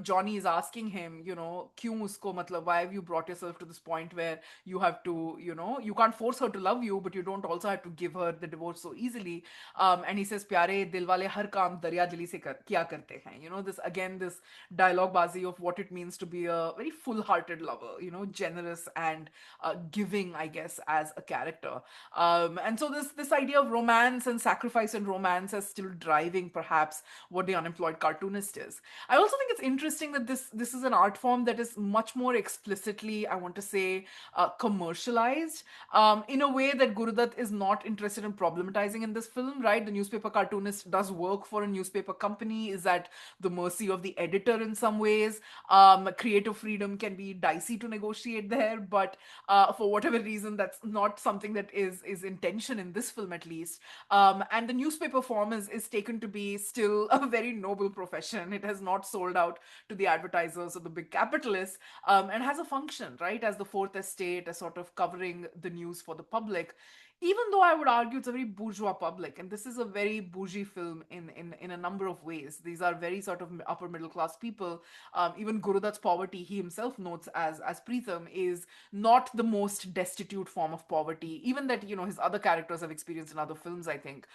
Johnny is asking him, kyun usko, matlab, why have you brought yourself to this point where you have to, you can't force her to love you, but you don't also have to give her the divorce so easily. And he says, प्यारे दिल वाले हर काम दरिया दिली से किया करते हैं. This dialogue bazi of what it means to be a very full-hearted lover, generous and giving, I guess, as a character. And so this idea of romance and sacrifice and romance is still driving perhaps what the unemployed cartoonist is. I also think it's interesting that this is an art form that is much more explicitly, I want to say, commercialized in a way that Guru Dutt is not interested in problematizing in this film, right? The newspaper cartoonist does work for a newspaper company, is at the mercy of the editor in some ways. Creative freedom can be dicey to negotiate there, but for whatever reason, that's not something that is is in tension in this film at least. And the newspaper form is taken to be still a very noble profession. It has not sold out to the advertisers or the big capitalists, and has a function, right, as the fourth estate, as sort of covering the news for the public. Even though I would argue it's a very bourgeois public, and this is a very bougie film in a number of ways. These are very sort of upper middle class people. Even Guru Dutt's poverty, he himself notes as Preetham, is not the most destitute form of poverty, even that his other characters have experienced in other films, I think.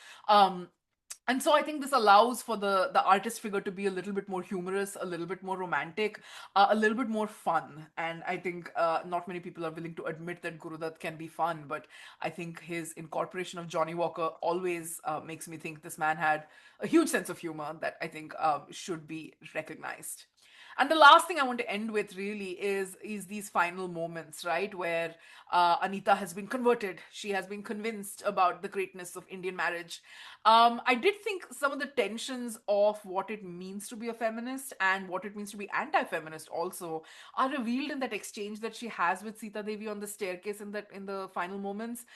And so I think this allows for the artist figure to be a little bit more humorous, a little bit more romantic, a little bit more fun. And I think not many people are willing to admit that Guru Dutt can be fun, but I think his incorporation of Johnny Walker always makes me think this man had a huge sense of humor that I think should be recognized. And the last thing I want to end with really is these final moments, right, where Anita has been converted. She has been convinced about the greatness of Indian marriage. I did think some of the tensions of what it means to be a feminist and what it means to be anti-feminist also are revealed in that exchange that she has with Sita Devi on the staircase in the final moments.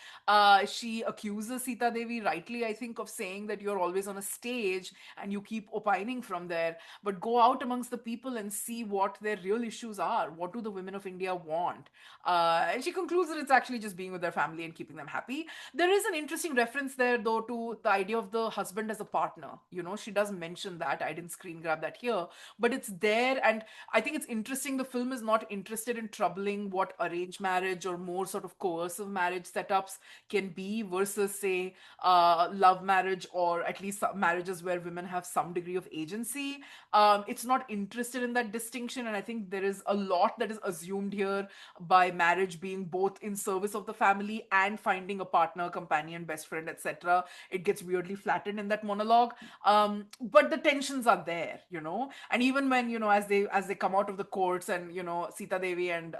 She accuses Sita Devi rightly, I think, of saying that you're always on a stage and you keep opining from there, but go out amongst the people and see what their real issues are. What do the women of India want? And she concludes that it's actually just being with their family and keeping them happy. There is an interesting reference there, though, to the idea of the husband as a partner. She does mention that. I didn't screen grab that here, but it's there. And I think it's interesting. The film is not interested in troubling what arranged marriage or more sort of coercive marriage setups can be versus, say, love marriage, or at least marriages where women have some degree of agency. It's not interested in that distinction, and I think there is a lot that is assumed here by marriage being both in service of the family and finding a partner, companion, best friend, etc. It gets weirdly flattened in that monologue, but the tensions are there, and even when as they come out of the courts, and Sita Devi and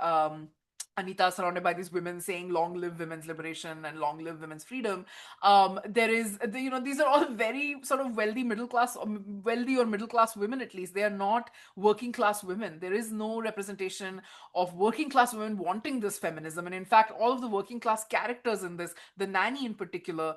Anita surrounded by these women saying "Long live women's liberation" and "Long live women's freedom." There is, these are all very sort of wealthy or middle class women. At least they are not working class women. There is no representation of working class women wanting this feminism, and in fact, all of the working class characters in this, the nanny in particular,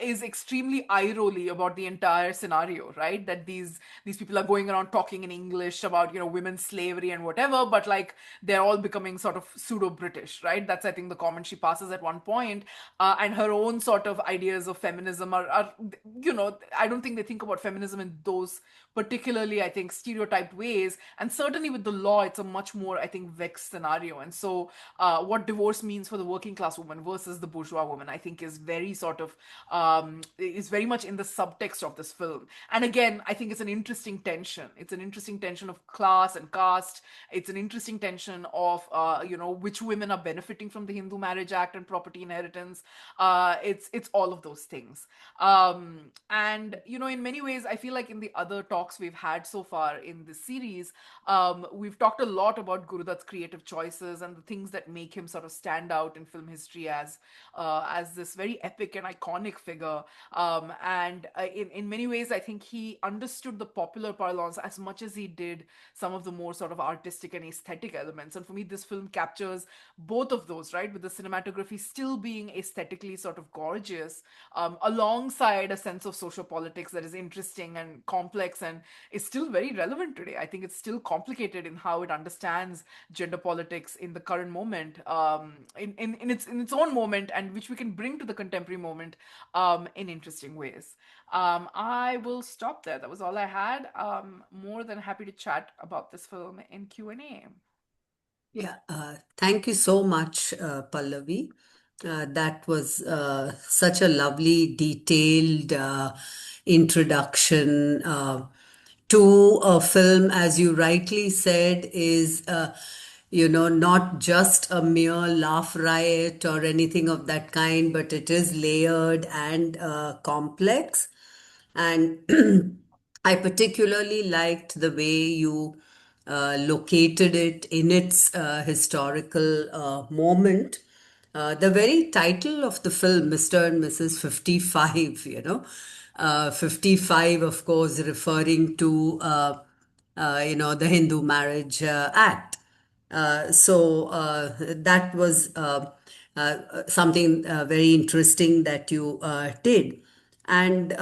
is extremely eye rolly about the entire scenario. Right, that these people are going around talking in English about women's slavery and whatever, but like they're all becoming sort of pseudo British, right? That's, I think, the comment she passes at one point. And her own sort of ideas of feminism are, I don't think they think about feminism in those particularly, I think, stereotyped ways. And certainly with the law, it's a much more, I think, vexed scenario. And so, what divorce means for the working class woman versus the bourgeois woman, I think, is very sort of, is very much in the subtext of this film. And again, I think it's an interesting tension. It's an interesting tension of class and caste. It's an interesting tension of, which women are benefiting from the Hindu Marriage Act and property inheritance. It's all of those things. And in many ways, I feel like in the other talks we've had so far in this series, we've talked a lot about Guru Dutt's creative choices and the things that make him sort of stand out in film history as this very epic and iconic figure. And in many ways, I think he understood the popular parlance as much as he did some of the more sort of artistic and aesthetic elements. And for me, this film captures both of those, right? With the cinematography still being aesthetically sort of gorgeous, alongside a sense of sociopolitics that is interesting and complex and is still very relevant today. I think it's still complicated in how it understands gender politics in the current moment, in its own moment, and which we can bring to the contemporary moment in interesting ways. I will stop there. That was all I had. More than happy to chat about this film in Q&A. Yeah, thank you so much, Pallavi. That was such a lovely, detailed introduction to a film, as you rightly said, is, not just a mere laugh riot or anything of that kind, but it is layered and complex. And I particularly liked the way you located it in its historical moment. The very title of the film, Mr. and Mrs. 55, 55, of course, referring to, the Hindu Marriage Act. So that was something very interesting that you did. And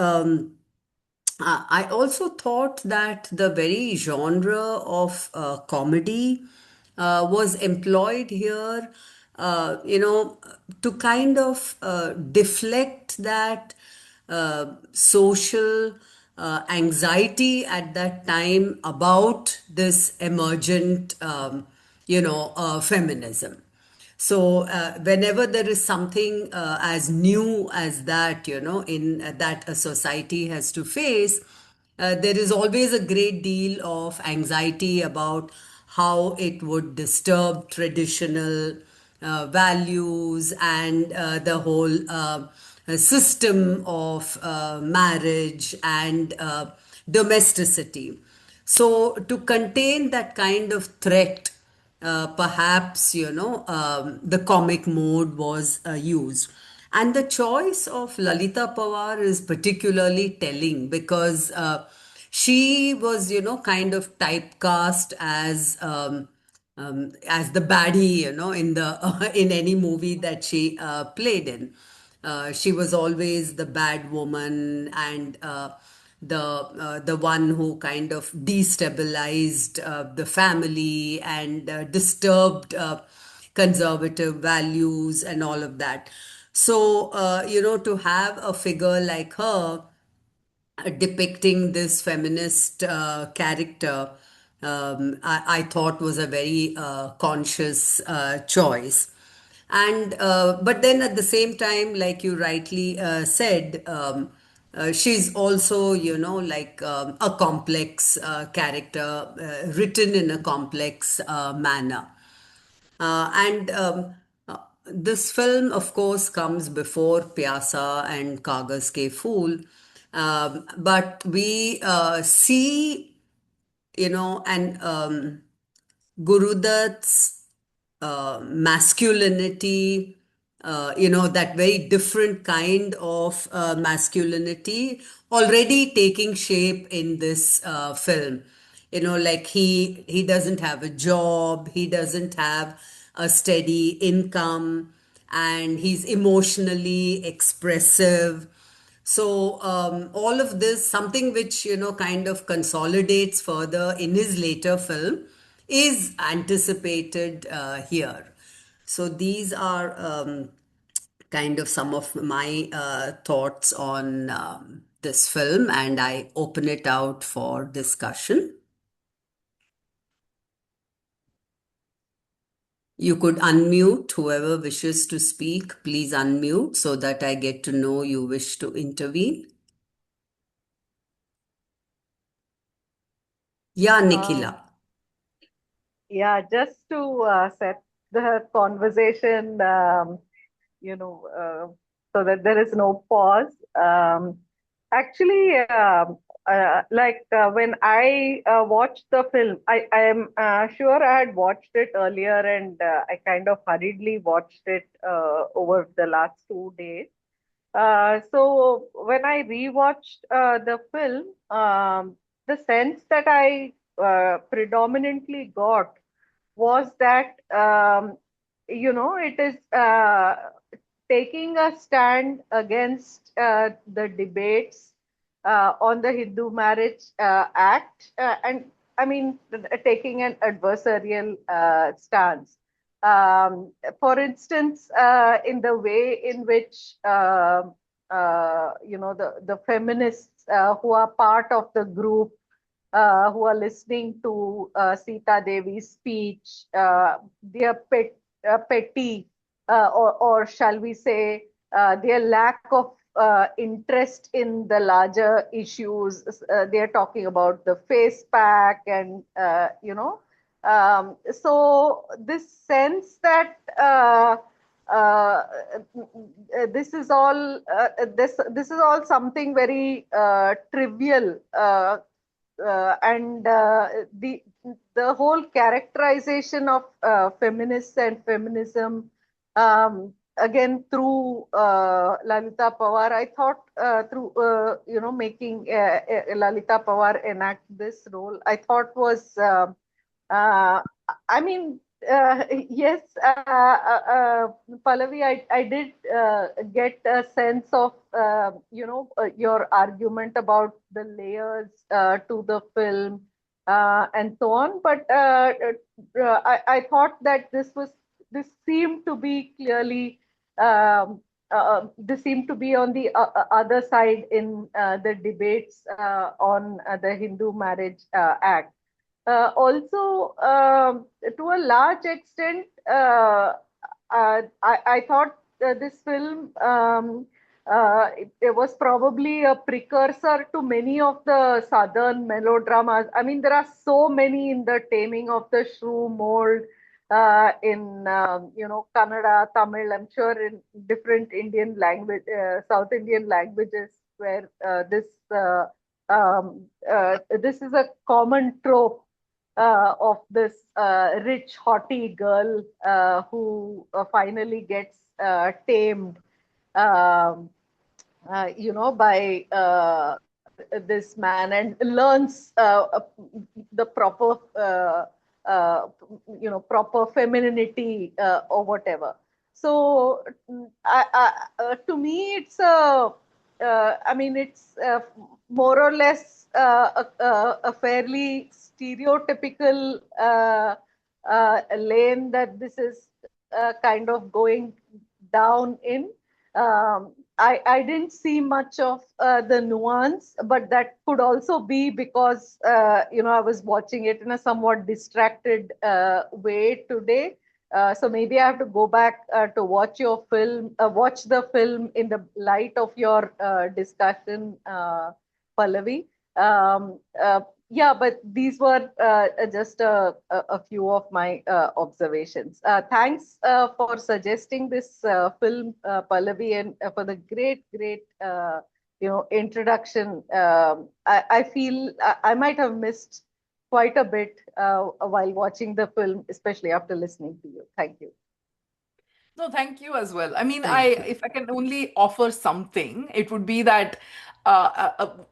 I also thought that the very genre of comedy was employed here, to kind of deflect that social anxiety at that time about this emergent, feminism. So, whenever there is something as new as that, in that a society has to face, there is always a great deal of anxiety about how it would disturb traditional values and the whole system of marriage and domesticity. So, to contain that kind of threat, perhaps, the comic mode was used. And the choice of Lalita Pawar is particularly telling because she was, kind of typecast as the baddie, in the in any movie that she played in. She was always the bad woman and the one who kind of destabilized the family and disturbed conservative values and all of that. So, to have a figure like her depicting this feminist character, I thought was a very conscious choice. And but then at the same time, like you rightly said, she's also, like a complex character, written in a complex manner. And this film, of course, comes before Pyasa and Kagas Ke Phool. But we see, and Guru Dutt's masculinity, that very different kind of masculinity already taking shape in this film. Like he doesn't have a job, he doesn't have a steady income, and he's emotionally expressive. So, all of this, something which, kind of consolidates further in his later film, is anticipated here. So, these are kind of some of my thoughts on this film, and I open it out for discussion. You could unmute whoever wishes to speak. Please unmute so that I get to know you wish to intervene. Yeah, Nikhila. Um, yeah, just to set the conversation, you know, so that there is no pause. Actually, when I watched the film, I am sure I had watched it earlier and I kind of hurriedly watched it over the last 2 days. So when I rewatched the film, the sense that I predominantly got was that it is taking a stand against the debates on the Hindu Marriage Act, and I mean taking an adversarial stance. For instance, in the way in which the feminists who are part of the group who are listening to Sita Devi's speech, their petty, or shall we say, their lack of interest in the larger issues. They're talking about the face pack and, so this sense that uh, this is all something very trivial, and the whole characterization of feminists and feminism, again through Lalita Pawar, I thought through making Lalita Pawar enact this role, I thought was uh, I mean Yes, Pallavi, I did get a sense of, your argument about the layers to the film and so on. But I thought that this seemed to be clearly, this seemed to be on the other side in the debates on the Hindu Marriage Act. Also, to a large extent, I thought this film, it was probably a precursor to many of the southern melodramas. I mean, there are so many in the Taming of the Shrew mold, in Kannada, Tamil. I'm sure in different Indian language, South Indian languages, where this is a common trope of this rich, haughty girl who finally gets tamed, um, by this man, and learns the proper, proper femininity or whatever. So, to me, it's I mean, it's more or less a fairly stereotypical lane that this is kind of going down in. I didn't see much of the nuance, but that could also be because I was watching it in a somewhat distracted way today. So maybe I have to go back to watch the film in the light of your discussion, Pallavi. Yeah, but these were just a few of my observations. Thanks for suggesting this film, Pallavi, and for the great introduction. I feel I might have missed quite a bit while watching the film, especially after listening to you. Thank you. No, thank you as well. I mean, Thank you. if I can only offer something, it would be that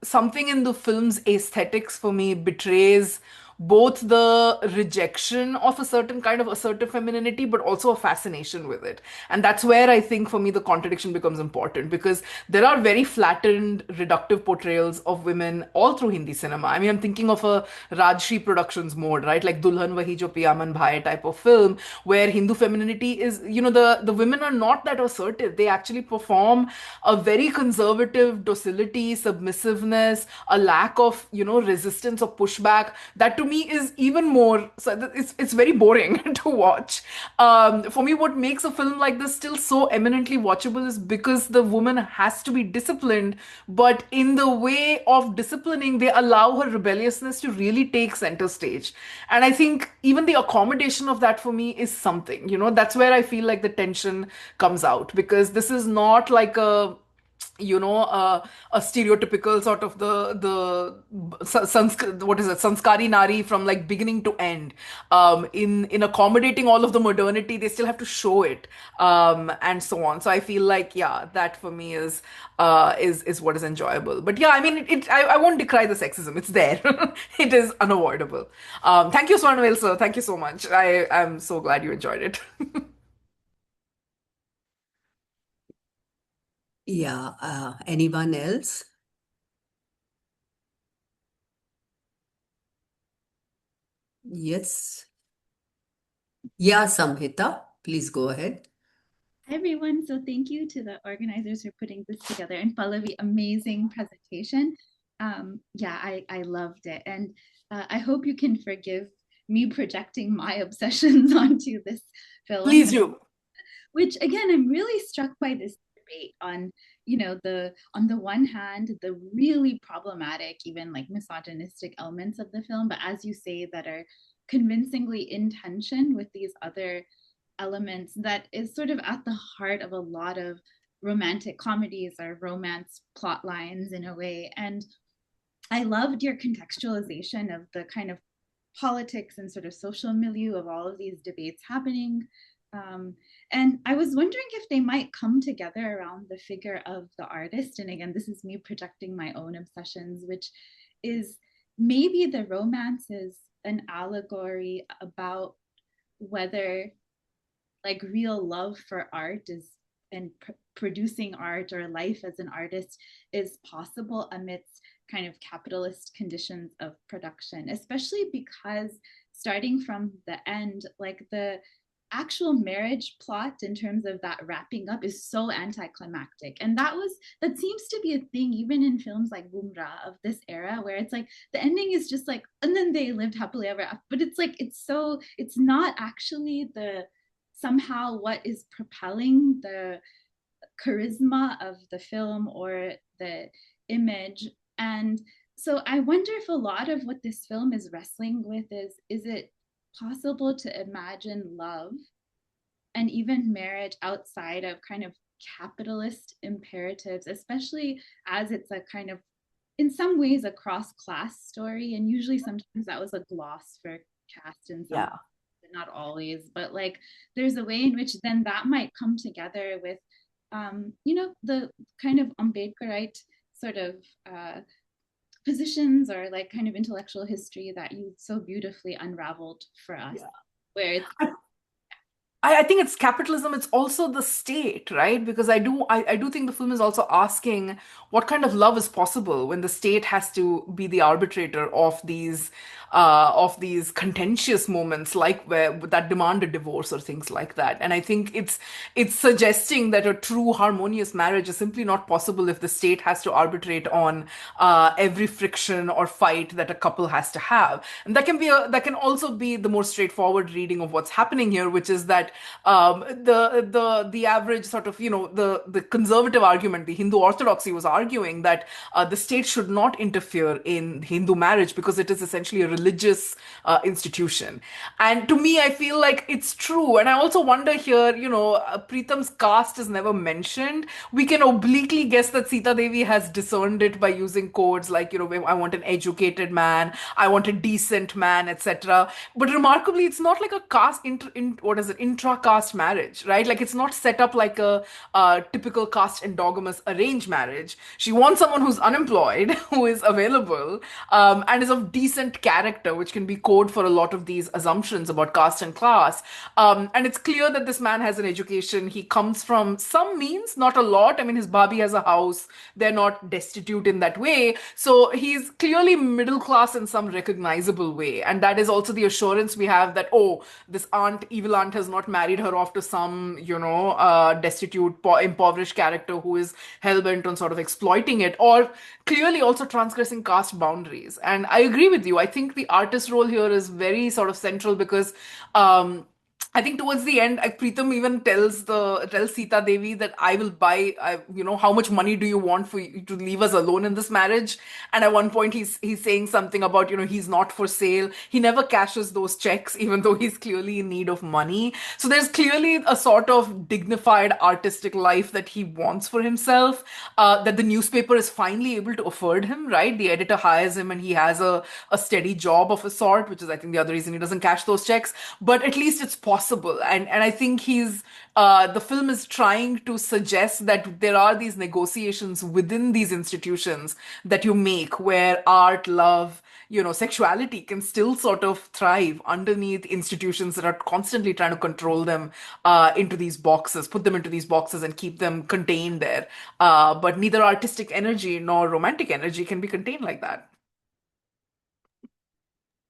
something in the film's aesthetics for me betrays both the rejection of a certain kind of assertive femininity, but also a fascination with it. And that's where I think for me the contradiction becomes important, because there are very flattened, reductive portrayals of women all through Hindi cinema. I mean, I'm thinking of a Rajshri Productions mode, right? Like Dulhan Wahi Jo Piyaman Bhai type of film, where Hindu femininity is, the women are not that assertive. They actually perform a very conservative docility, submissiveness, a lack of, resistance or pushback. That to me is even more, so it's very boring to watch. For me, what makes a film like this still so eminently watchable is because the woman has to be disciplined, but in the way of disciplining, they allow her rebelliousness to really take center stage. And I think even the accommodation of that for me is something, that's where I feel like the tension comes out, because this is not like a stereotypical sort of what is it, sanskari nari from like beginning to end. In accommodating all of the modernity, they still have to show it, and so on. So I feel like, yeah, that for me is what is enjoyable. But yeah, I mean, I won't decry the sexism. It's there. It is unavoidable. Thank you, Swarnavale sir. Thank you so much. I'm so glad you enjoyed it. Yeah, anyone else? Yes. Yeah, Samhita, please go ahead. Hi, everyone. So thank you to the organizers for putting this together. And Pallavi, amazing presentation. Yeah, I loved it. And I hope you can forgive me projecting my obsessions onto this film. Please do. Which again, I'm really struck by this debate on, on the one hand, the really problematic, even like misogynistic elements of the film, but as you say, that are convincingly in tension with these other elements that is sort of at the heart of a lot of romantic comedies or romance plot lines in a way. And I loved your contextualization of the kind of politics and sort of social milieu of all of these debates happening. Um, and I was wondering if they might come together around the figure of the artist. And again, this is me projecting my own obsessions, which is maybe the romance is an allegory about whether like real love for art is and producing art or life as an artist is possible amidst kind of capitalist conditions of production, especially because starting from the end, like the actual marriage plot in terms of that wrapping up is so anticlimactic, and that seems to be a thing even in films like Gumrah of this era, where it's like the ending is just like and then they lived happily ever after, but it's like it's not actually the somehow what is propelling the charisma of the film or the image. And so I wonder if a lot of what this film is wrestling with is it possible to imagine love and even marriage outside of kind of capitalist imperatives, especially as it's a kind of in some ways a cross-class story, and usually sometimes that was a gloss for caste in some, Yeah. not always, but like there's a way in which then that might come together with the kind of Ambedkarite sort of positions or like kind of intellectual history that you so beautifully unraveled for us, Yeah. where it's I think it's capitalism. It's also the state, right? Because I do think the film is also asking what kind of love is possible when the state has to be the arbitrator of these contentious moments, like where that demand a divorce or things like that. And I think it's suggesting that a true harmonious marriage is simply not possible if the state has to arbitrate on every friction or fight that a couple has to have. And that can also be the more straightforward reading of what's happening here, which is that the average sort of the conservative argument, the Hindu orthodoxy was arguing that the state should not interfere in Hindu marriage because it is essentially a religious institution. And to me, I feel like it's true. And I also wonder here, Preetham's caste is never mentioned. We can obliquely guess that Sita Devi has discerned it by using codes like, I want an educated man, I want a decent man, etc. But remarkably, it's not like a what is it, intra-caste marriage, right? Like it's not set up like a typical caste endogamous arranged marriage. She wants someone who's unemployed, who is available, and is of decent character, which can be code for a lot of these assumptions about caste and class. And it's clear that this man has an education. He comes from some means, not a lot. I mean, his bhabhi has a house. They're not destitute in that way. So he's clearly middle class in some recognizable way. And that is also the assurance we have that, oh, this evil aunt has not married her off to some, destitute, impoverished character who is hell-bent on sort of exploiting it, or clearly also transgressing caste boundaries. And I agree with you. I think the artist role here is very sort of central because I think towards the end, Preetham even tells Sita Devi that I will buy. How much money do you want for you to leave us alone in this marriage? And at one point, he's saying something about he's not for sale. He never cashes those checks, even though he's clearly in need of money. So there's clearly a sort of dignified artistic life that he wants for himself. That the newspaper is finally able to afford him. Right, the editor hires him, and he has a steady job of a sort, which is I think the other reason he doesn't cash those checks. But at least it's possible. And I think the film is trying to suggest that there are these negotiations within these institutions that you make where art, love, sexuality can still sort of thrive underneath institutions that are constantly trying to control them into these boxes, put them into these boxes and keep them contained there. But neither artistic energy nor romantic energy can be contained like that.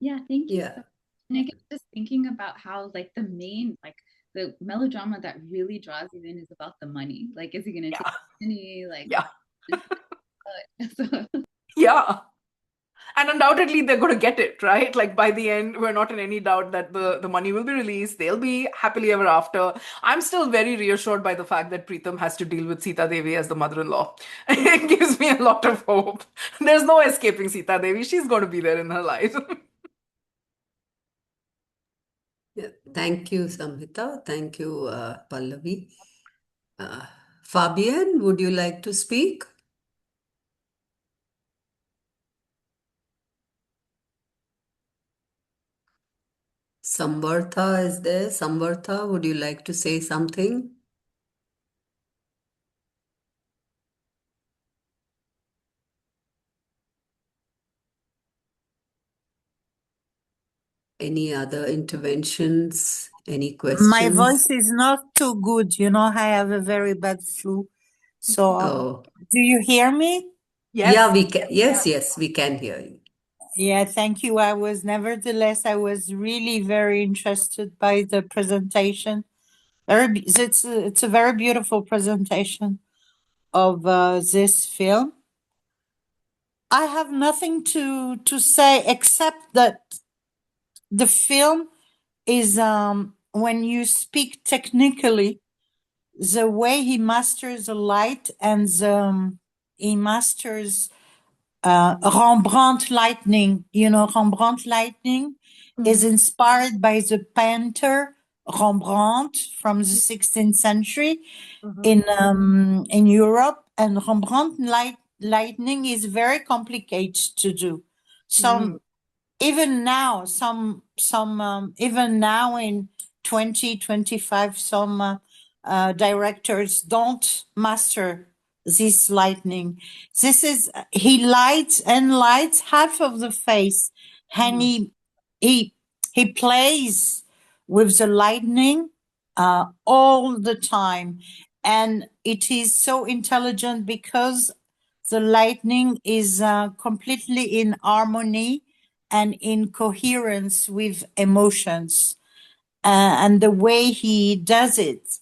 yeah, thank you. Yeah. And I guess just thinking about how like the main like the melodrama that really draws you in is about the money. Like, is he gonna take Yeah. money? Like, Yeah. so Yeah. And undoubtedly, they're going to get it, right? Like by the end, we're not in any doubt that the money will be released. They'll be happily ever after. I'm still very reassured by the fact that Preetham has to deal with Sita Devi as the mother-in-law. It gives me a lot of hope. There's no escaping Sita Devi. She's going to be there in her life. Yeah. Thank you, Samhita. Thank you, Pallavi. Uh, Fabian, would you like to speak? Samvartha is there. Samvartha, would you like to say something? Any other interventions Any My questions? voice is not too good. You know, I have a very bad flu. So, Oh, do you hear me? yeah, Yes. we can. Yes, we can hear you. Yeah, thank you. Nevertheless, I was really very interested by the presentation. It's a very beautiful presentation of this film. I have nothing to say except that the film is when you speak technically, the way he masters the light and he masters Rembrandt lightning. You know, Rembrandt lightning is inspired by the painter Rembrandt from the 16th century in Europe, and Rembrandt lightning is very complicated to do. Some even now, even now in 2025, some directors don't master this lightning. He lights half of the face, and he plays with the lightning all the time, and it is so intelligent because the lightning is completely in harmony and in coherence with emotions. And the way he does it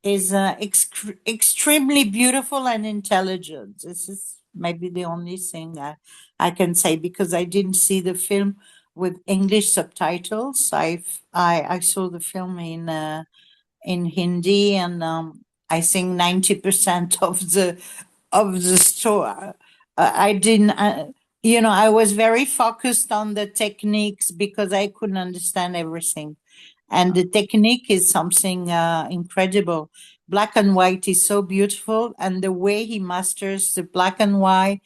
is extremely beautiful and intelligent. This is maybe the only thing I can say, because I didn't see the film with English subtitles. I saw the film in Hindi, and I think 90% of the story. I didn't, I was very focused on the techniques because I couldn't understand everything. And the technique is something incredible. Black and white is so beautiful, and the way he masters the black and white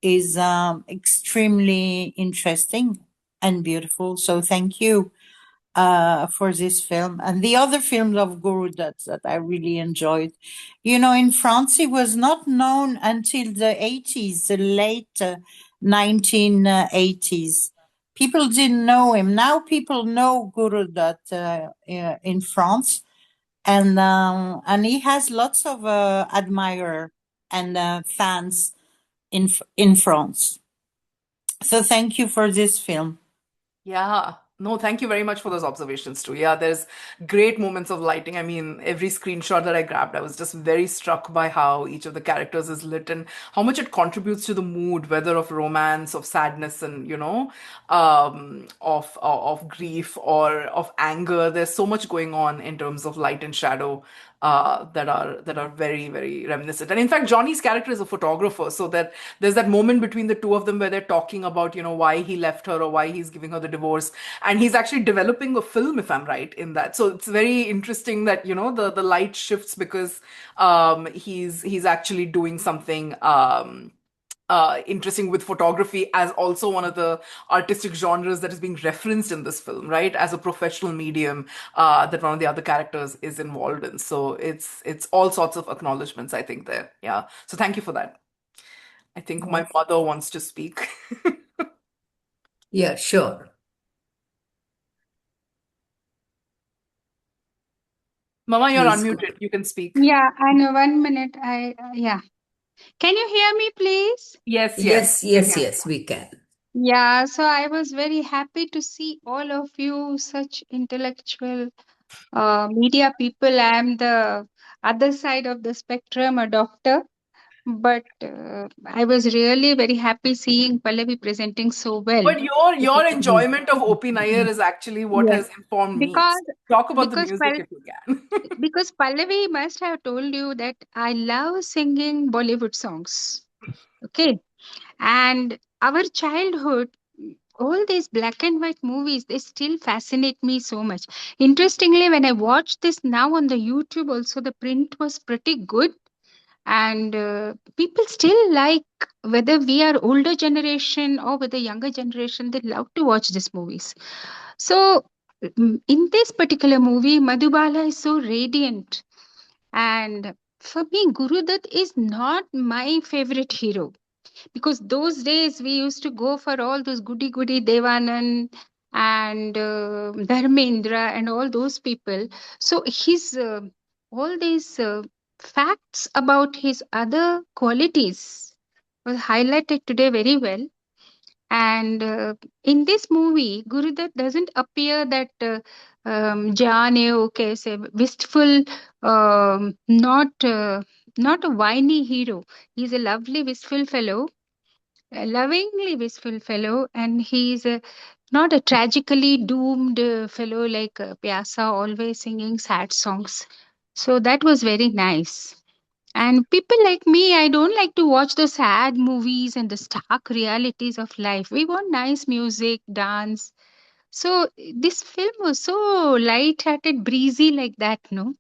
is extremely interesting and beautiful. So thank you for this film and the other films of Guru Dutt that I really enjoyed. You know, in France, he was not known until the 80s, the late 1980s. People didn't know him. Now people know Guru Dutt in France, and he has lots of admirers and fans in France. So thank you for this film. Yeah. No, thank you very much for those observations too. Yeah, there's great moments of lighting. I mean, every screenshot that I grabbed, I was just very struck by how each of the characters is lit and how much it contributes to the mood, whether of romance, of sadness, and of grief or of anger. There's so much going on in terms of light and shadow that are very, very reminiscent. And in fact, Johnny's character is a photographer, so that there's that moment between the two of them where they're talking about why he left her or why he's giving her the divorce, and he's actually developing a film, if I'm right in that. So it's very interesting that the light shifts because he's actually doing something interesting with photography as also one of the artistic genres that is being referenced in this film, right? As a professional medium that one of the other characters is involved in. So it's all sorts of acknowledgments, I think, there. Yeah. So thank you for that. I think my mother wants to speak. Yeah, sure. Mama, you're Please go. unmuted. You can speak. Yeah, I know. 1 minute. Yeah. Can you hear me, please? Yes, Yes, we can hear yes, we can. Yeah, so I was very happy to see all of you, such intellectual media people. I am the other side of the spectrum, a doctor, but I was really very happy seeing Pallavi presenting so well. But your enjoyment of O.P. Nair is actually what Yes, has informed me. because Talk about the because music if you can. because Pallavi must have told you that I love singing Bollywood songs. Okay. And our childhood, all these black and white movies, they still fascinate me so much. Interestingly, when I watched this now on the YouTube, also the print was pretty good. And people still like, whether we are older generation or whether younger generation, they love to watch these movies. So in this particular movie, Madhubala is so radiant. And for me, Guru Dutt is not my favorite hero, because those days we used to go for all those goody goody Devanand and Dharmendra and all those people. So his all these facts about his other qualities was highlighted today very well. And in this movie, Gurudutt doesn't appear that Jaan okay, say wistful, not a whiny hero. He's a lovely, wistful fellow, a lovingly wistful fellow, and he's not a tragically doomed fellow like Pyasa, always singing sad songs. So that was very nice. And people like me, I don't like to watch the sad movies and the stark realities of life. We want nice music, dance. So this film was so light-hearted, breezy like that, no?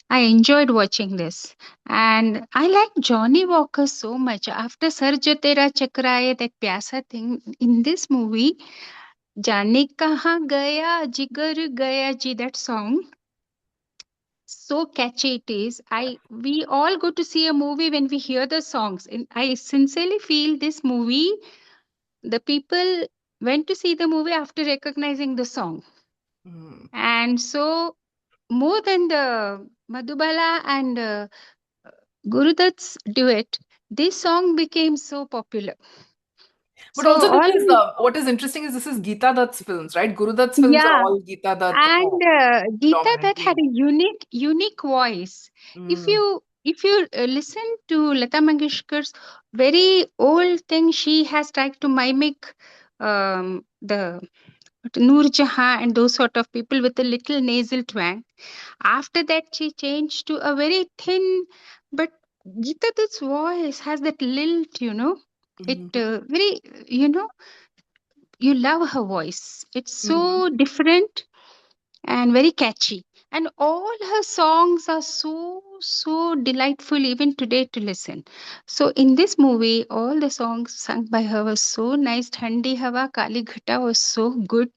I enjoyed watching this. And I like Johnny Walker so much. After Sar Jo Tera Chakraye, that Pyasa thing, in this movie, Jaane Kahan Gaya, Jigar Gaya Ji, that song, so catchy it is. We all go to see a movie when we hear the songs. And I sincerely feel this movie, the people went to see the movie after recognizing the song. Mm. And so more than the Madhubala and Gurudutt's duet, this song became so popular. But So also, this all is what is interesting is this is Gita Dutt's films, right? Guru Dutt's films are yeah, all Gita Dutt and Gita that had dominantly. a unique voice. If Mm. you listen to Lata Mangeshkar's very old thing, she has tried to mimic the Noor Jahan and those sort of people with a little nasal twang. After that, she changed to a very thin, but Gita Dutt's voice has that lilt, you know. It Mhm. very, you know, you love her voice. It's Mhm. so different and very catchy. And all her songs are so delightful even today to listen. So in this movie, all the songs sung by her was so nice. Thandi Hawa Kali Ghata was so good.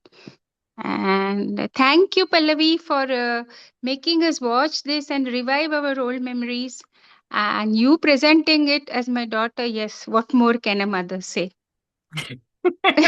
And thank you, Pallavi, for making us watch this and revive our old memories. And you presenting it as my daughter, yes, what more can a mother say? Be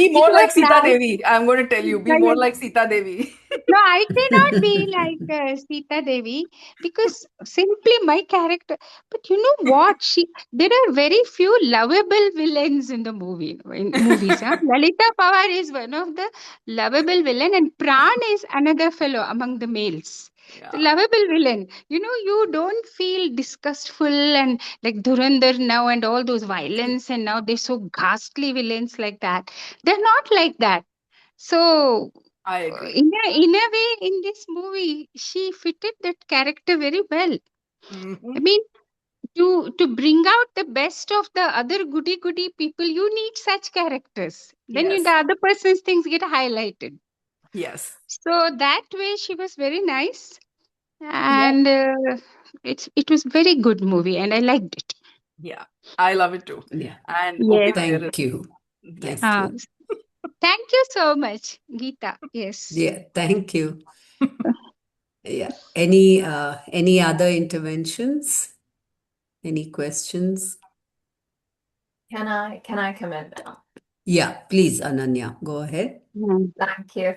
It more was like Sita nice. Devi. I'm going to tell you, be Yeah, more yeah. like Sita Devi. No, I cannot be like Sita Devi because simply my character. But you know what? There are very few lovable villains in the movie in movies. Huh? Lalita Pawar is one of the lovable villain, and Pran is another fellow among the males. The Yeah, lovable villain. You know, you don't feel disgustful and like Dhurandhar now and all those violence, and now they're so ghastly villains like that. They're not like that. So I agree. in a way, in this movie, she fitted that character very well. I Mhm. mean, to bring out the best of the other goody people, you need such characters. Then the Yes, other person's things get highlighted. yes, So that way, she was very nice, yeah, and it was very good movie, and I liked it. yeah. I love it too. Yeah. And Yes. Opina there is, Thank you. yes. Thank Uh, you. thank you so much, Geeta. Yes. Yeah, thank you. Yeah. Any other interventions? Any questions? Can I come in now? Yeah, please, Ananya, go ahead. Mm.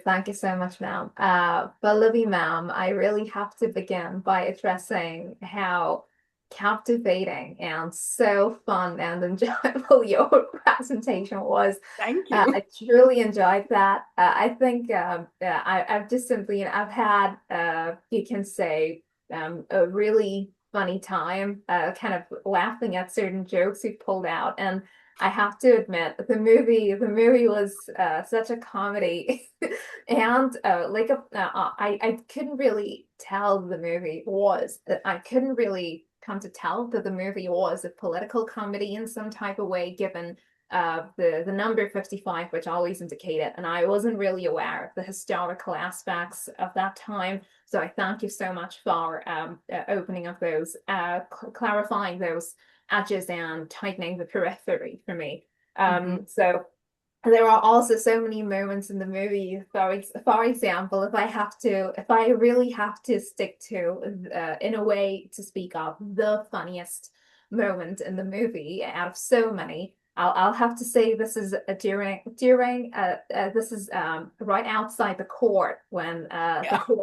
Thank you so much, ma'am. Pallavi, ma'am, I really have to begin by addressing how captivating and so fun and enjoyable your presentation was. Thank you. I truly enjoyed that. I think I've just simply, I've had, you can say, a really funny time, kind of laughing at certain jokes you pulled out. And I have to admit, the movie was such a comedy, and I couldn't really tell the movie was. I couldn't really come to tell that the movie was a political comedy in some type of way, given the number 55, which always indicated, and I wasn't really aware of the historical aspects of that time. So I thank you so much for opening up those, clarifying those edges and tightening the periphery for me. Mhm. So there are also so many moments in the movie. For example, if I really have to stick to, in a way, to speak of the funniest moment in the movie out of so many, I'll have to say this is during this is right outside the court when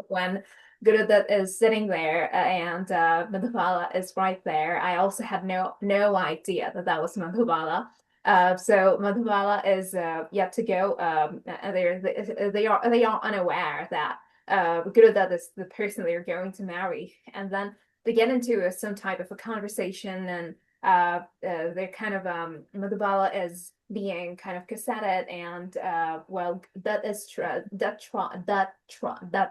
when Guru Dutt is sitting there and Madhubala is right there. I also had no idea that that was Madhubala. So Madhubala is yet to go. They are unaware that Guru Dutt is the person they're going to marry, and then they get into some type of a conversation, and they're kind of Madhubala is being kind of cassetted, and well, that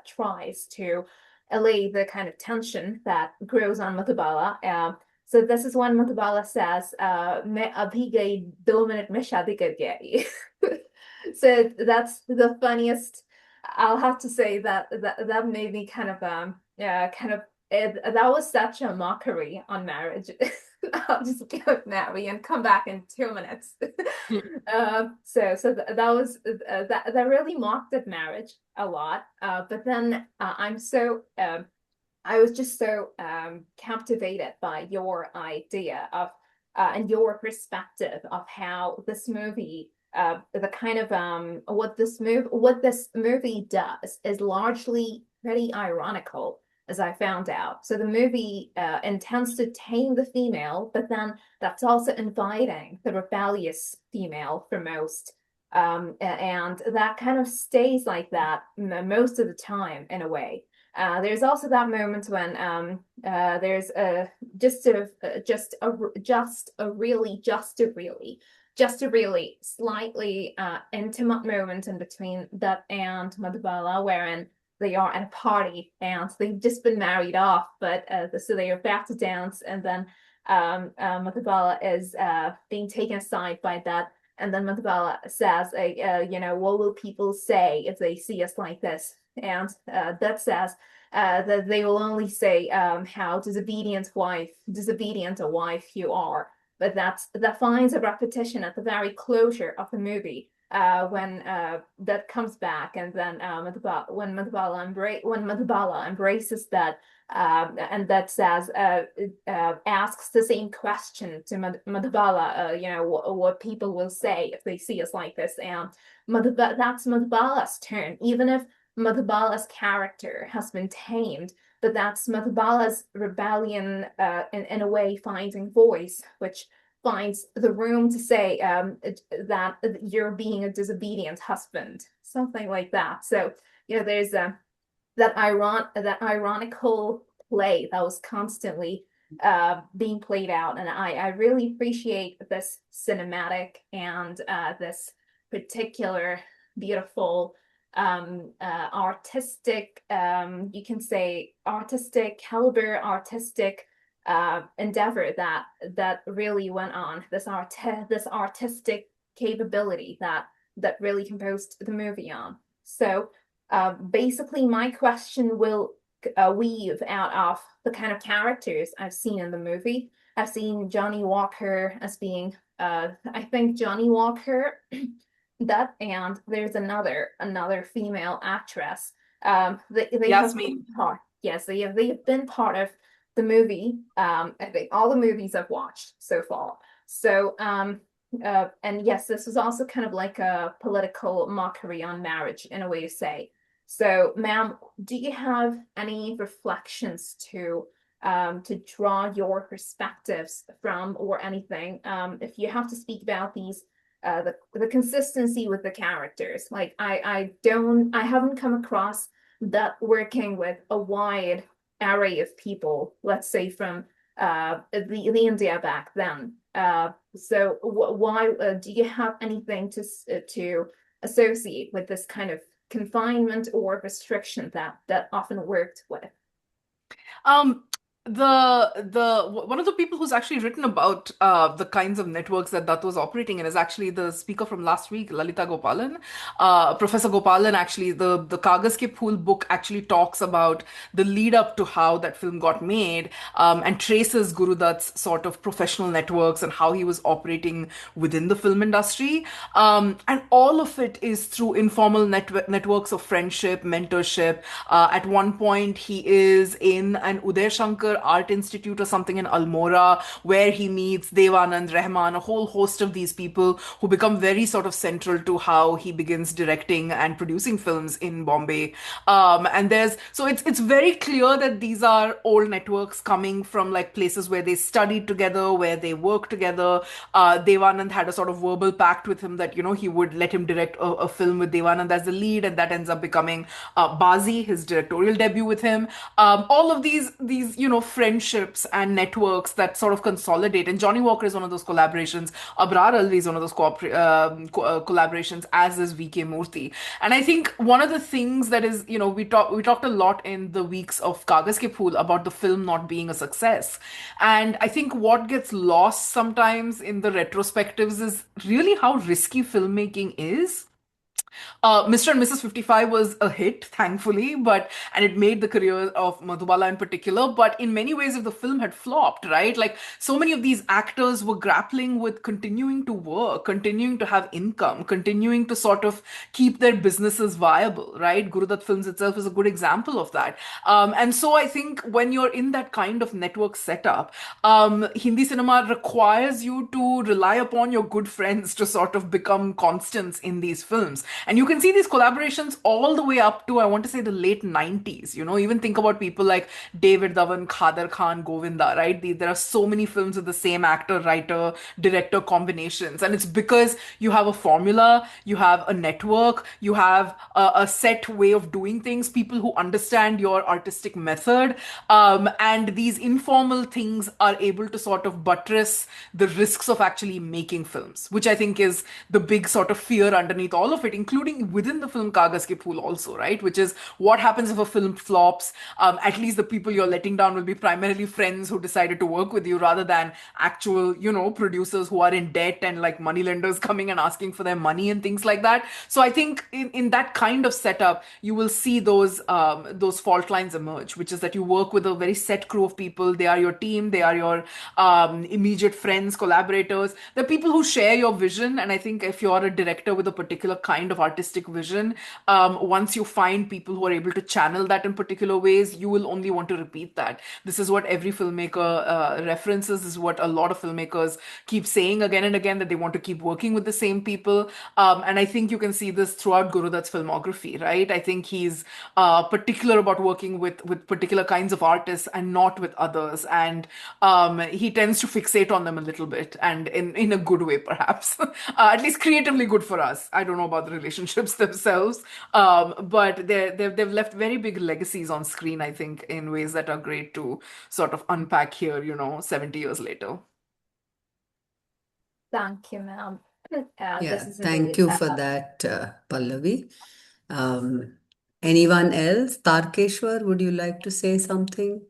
tries to allay the kind of tension that grows on Madhubala. So this is when Madhubala says, "मैं अभी गई 2 minute में शादी करके आई." So that's the funniest. I'll have to say that made me kind of that was such a mockery on marriage. I'll just get married and come back in 2 minutes. So that was that really mocked at marriage a lot. But then I was just so captivated by your idea of and your perspective of how this movie, the kind of what this movie does is largely pretty ironical, as I found out. So the movie intends to tame the female, but then that's also inviting the rebellious female for most. And that kind of stays like that most of the time in a way. There's also that moment when there's just a really slightly intimate moment in between Dutt and Madhubala, wherein they are at a party and they've just been married off, but so they are about to dance, and then Madhubala is being taken aside by Dutt, and then Madhubala says, what will people say if they see us like this? And Dutt says that they will only say how disobedient a wife you are. But that finds a repetition at the very closure of the movie when Dutt comes back, and then when Madhubala embraces that, and Dutt says asks the same question to Madhubala, what people will say if they see us like this, and that's Madhubala's turn, even if Madhubala's character has been tamed, but that's Madhubala's rebellion in a way finding voice, which finds the room to say that you're being a disobedient husband, something like that. So there's that ironical play that was constantly being played out, and I really appreciate this cinematic and this particular beautiful artistic, you can say artistic caliber, artistic endeavor that really went on, this artistic capability that really composed the movie on. So basically my question will weave out of the kind of characters I've seen in the movie. I've seen Johnny Walker as being I think Johnny Walker Dutt, and there's another female actress. They have been part. Yes, they have been part of the movie. I think all the movies I've watched so far. So and yes, this was also kind of like a political mockery on marriage in a way to say. So, ma'am, do you have any reflections to draw your perspectives from, or anything? If you have to speak about these. The consistency with the characters. Like I haven't come across that working with a wide array of people, let's say from the India back then. So why do you have anything to associate with this kind of confinement or restriction that often worked with? One of the people who's actually written about the kinds of networks that Dutt was operating in is actually the speaker from last week, Lalita Gopalan. Professor Gopalan, actually, the Kagas Ke Phool book actually talks about the lead up to how that film got made, and traces Guru Dutt's sort of professional networks and how he was operating within the film industry. And all of it is through informal networks of friendship, mentorship. At one point, he is in an Uday Shankar particular art institute or something in Almora where he meets Devanand, Rahman, a whole host of these people who become very sort of central to how he begins directing and producing films in Bombay. And so it's very clear that these are old networks coming from like places where they studied together, where they worked together. Devanand had a sort of verbal pact with him that, he would let him direct a film with Devanand as the lead, and that ends up becoming Bazi, his directorial debut with him. All of these friendships and networks that sort of consolidate. And Johnny Walker is one of those collaborations. Abrar Alvi is one of those collaborations, as is VK Murthy. And I think one of the things that is, we talked a lot in the weeks of Kagas Ke Phool about the film not being a success. And I think what gets lost sometimes in the retrospectives is really how risky filmmaking is. Mr. and Mrs. 55 was a hit, thankfully, and it made the career of Madhubala in particular. But in many ways, if the film had flopped, right, like so many of these actors were grappling with continuing to work, continuing to have income, continuing to sort of keep their businesses viable, right? Guru Dutt Films itself is a good example of that. And so I think when you're in that kind of network setup, Hindi cinema requires you to rely upon your good friends to sort of become constants in these films. And you can see these collaborations all the way up to, I want to say, the late 90s. Even think about people like David Dhawan, Khader Khan, Govinda, right? There are so many films with the same actor, writer, director combinations. And it's because you have a formula, you have a network, you have a set way of doing things, people who understand your artistic method. And these informal things are able to sort of buttress the risks of actually making films, which I think is the big sort of fear underneath all of it, including within the film Kagas Ke Phool also, right? Which is what happens if a film flops. At least the people you're letting down will be primarily friends who decided to work with you rather than actual, producers who are in debt and like moneylenders coming and asking for their money and things like that. So I think in that kind of setup, you will see those fault lines emerge, which is that you work with a very set crew of people. They are your team. They are your immediate friends, collaborators. They're people who share your vision. And I think if you're a director with a particular kind of artistic vision, once you find people who are able to channel that in particular ways, you will only want to repeat that. This is what every filmmaker references. This is what a lot of filmmakers keep saying again and again, that they want to keep working with the same people. And I think you can see this throughout Guru Dutt's filmography, right? I think he's particular about working with particular kinds of artists and not with others. And he tends to fixate on them a little bit, and in a good way, perhaps. At least creatively good for us. I don't know about the relationships themselves, but they've left very big legacies on screen, I think, in ways that are great to sort of unpack here, 70 years later. Thank you, ma'am. Yeah, This is thank you for that, Pallavi. Anyone else? Tarkeshwar, would you like to say something?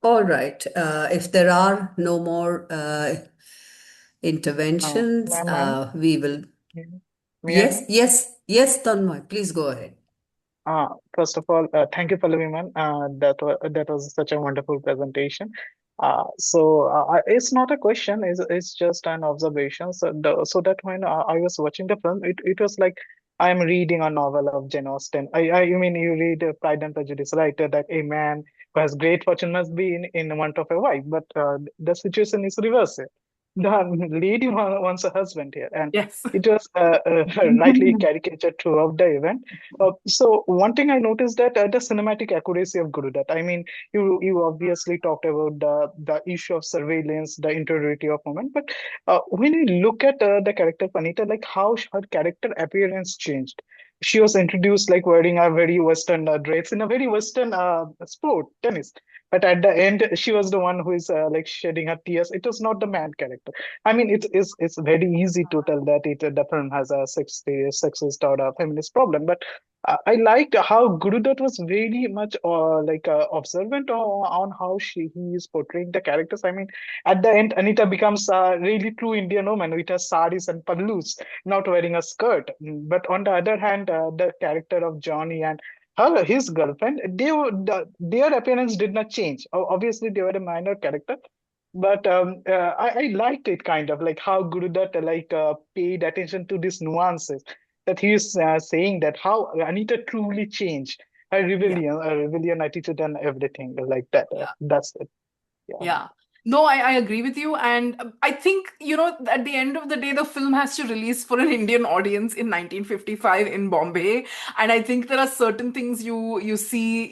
All right. If there are no more interventions, Ma'am, we will. may I? Yes, Tanmay, please go ahead. First of all, thank you, Pallavi ma'am. That was such a wonderful presentation. It's not a question; it's just an observation. So that when I was watching the film, it was like I am reading a novel of Jane Austen. You mean you read Pride and Prejudice, right? That a man who has great fortune must be in want of a wife, but the situation is reversed. The lady wants a husband here, and Yes. it was rightly caricatured throughout the event. So one thing I noticed that the cinematic accuracy of Guru Dutt. I mean, you obviously talked about the issue of surveillance, the interiority of women, but when you look at the character Panita, like how her character appearance changed. She was introduced like wearing a very Western dress in a very Western sport, tennis. But at the end, she was the one who is like shedding her tears. It was not the man character. I mean, it's very easy to tell that the film has a sexist or a feminist problem, but I liked how Guru Dutt was very much observant on how he is portraying the characters. I mean, at the end, Anita becomes a really true Indian woman with her saris and pallus, not wearing a skirt. But on the other hand, the character of Johnny and his girlfriend, their appearance did not change. Obviously, they were a minor character, but I liked it kind of like how Guru Dutt paid attention to these nuances. that he is saying that how Anita truly changed her Yeah. rebellion attitude and everything like that. Yeah. That's it. Yeah. Yeah. No, I agree with you. And I think, at the end of the day, the film has to release for an Indian audience in 1955 in Bombay. And I think there are certain things you see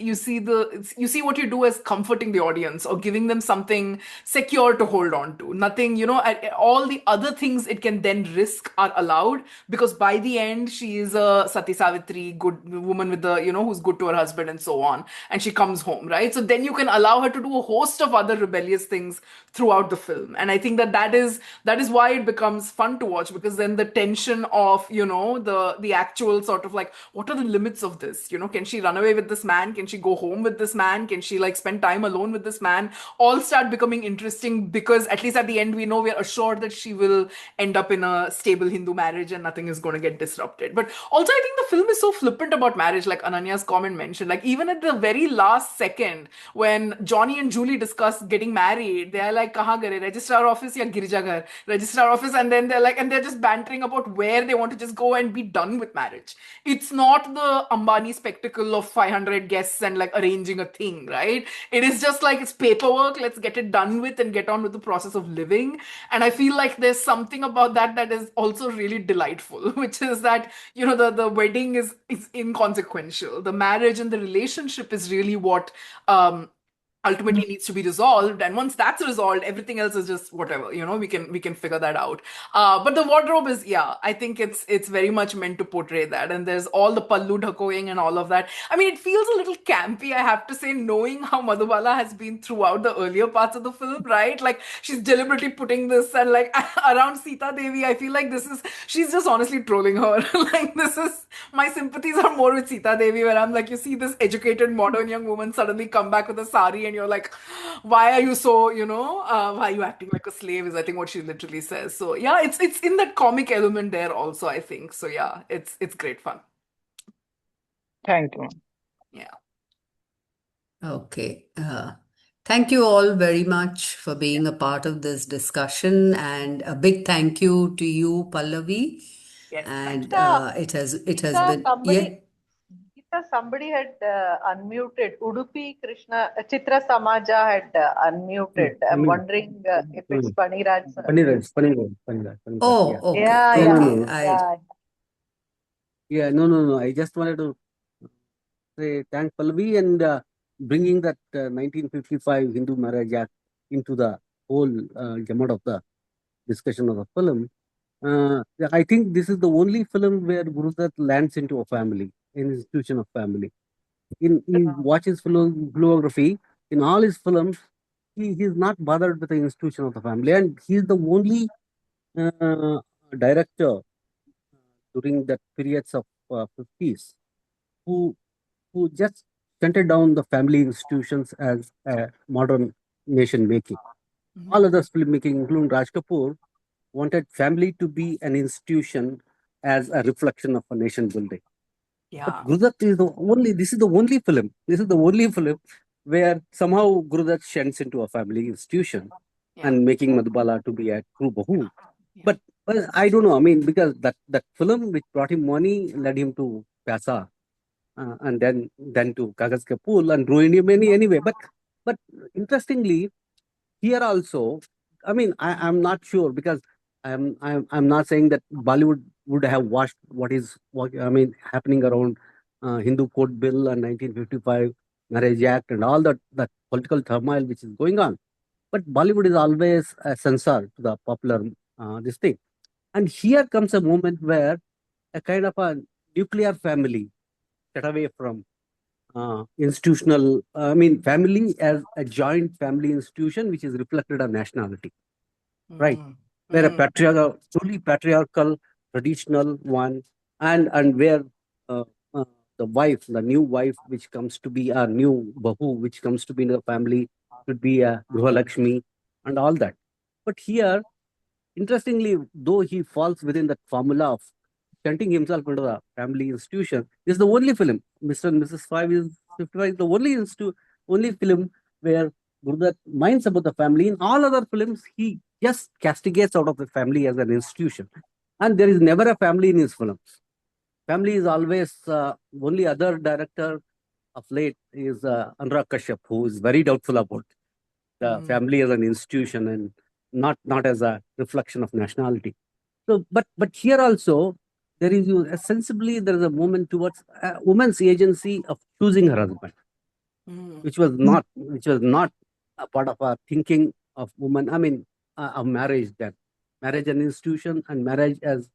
what you do as comforting the audience or giving them something secure to hold on to. Nothing, all the other things it can then risk are allowed, because by the end, she is a Sati Savitri, good woman with who's good to her husband and so on. And she comes home, right? So then you can allow her to do a host of other rebellious things throughout the film. And I think that is why it becomes fun to watch, because then the tension of, the actual sort of like, what are the limits of this? Can she run away with this man? Can she go home with this man? Can she like spend time alone with this man? All start becoming interesting, because at least at the end, we know we're assured that she will end up in a stable Hindu marriage and nothing is going to get disrupted. But also, I think the film is so flippant about marriage, like Ananya's comment mentioned. Like, even at the very last second, when Johnny and Julie discuss getting married, they're like, kahan kare? Registrar office ya girjaghar? Registrar office. And then they're just bantering about where they want to just go and be done with marriage. It's not the Ambani spectacle of 500 guests and like arranging a thing, right? It is just like, it's paperwork. Let's get it done with and get on with the process of living. And I feel like there's something about that is also really delightful, which is that, the wedding is inconsequential. The marriage and the relationship is really what ultimately needs to be resolved. And once that's resolved, everything else is just whatever, we can figure that out. But the wardrobe is, I think it's very much meant to portray that. And there's all the pallu dhakoing and all of that. I mean, it feels a little campy, I have to say, knowing how Madhubala has been throughout the earlier parts of the film, right? Like, she's deliberately putting this, and like around Sita Devi, I feel like she's just honestly trolling her. Like, my sympathies are more with Sita Devi, where I'm like, you see this educated modern young woman suddenly come back with a sari, and you're like, why are you so, why are you acting like a slave, is I think what she literally says. So yeah, it's in that comic element there also, I think. So yeah, it's great fun. Thank you. Yeah. Okay. Thank you all very much for being a part of this discussion, and a big thank you to you, Pallavi. Yes, And Gita, it has been, yeah. Somebody had unmuted. Udupi Krishna Chitra Samaja had unmuted. I'm wondering if it's Paniraj. Paniraj. Oh, Yeah. okay, Yeah, okay. Yeah. No. I just wanted to say thank Pallavi and bringing that 1955 Hindu Marriage Act into the whole gamut of the discussion of the film. Yeah, I think this is the only film where Guru Dutt lands into a family, an institution of family. He watches filmography. In all his films, he's not bothered with the institution of the family, and he's the only director during that periods of 50s who just centered down the family institutions as a modern nation making. All others filmmaking, including Raj Kapoor, wanted family to be an institution as a reflection of a nation building. But Yeah. Guru Dutt is this is the only film. This is the only film where somehow Guru Dutt sheds into a family institution and making Madhubala to be a true Bahu. But I don't know. I mean, because that film which brought him money led him to Pyasa, and then to Kagaz Ke Phool and ruined him anyway. But interestingly, here also, I mean, I'm not sure, because I'm not saying that Bollywood would have watched what I mean happening around Hindu Code Bill and 1955 Marriage Act and all that political turmoil which is going on. But Bollywood is always a censor to the popular this thing. And here comes a moment where a kind of a nuclear family get away from institutional, I mean, family as a joint family institution, which is reflected on nationality, right? Where a truly patriarchal, traditional one, and where the new wife, which comes to be a new bahu, which comes to be in the family, should be a Gruhalakshmi and all that. But here, interestingly, though he falls within that formula of shunting himself into the family institution, is the only film. Mr. and Mrs. 55 is the only film where Guru Dutt minds about the family. In all other films, he just castigates out of the family as an institution. And there is never a family in his films. family is always only other director of late is Anurag Kashyap, who is very doubtful about the family as an institution and not as a reflection of nationality. So, but here also there is sensibly there is a movement towards a woman's agency of choosing her husband, which was not a part of our thinking of woman. I mean, of marriage, that marriage an institution and marriage as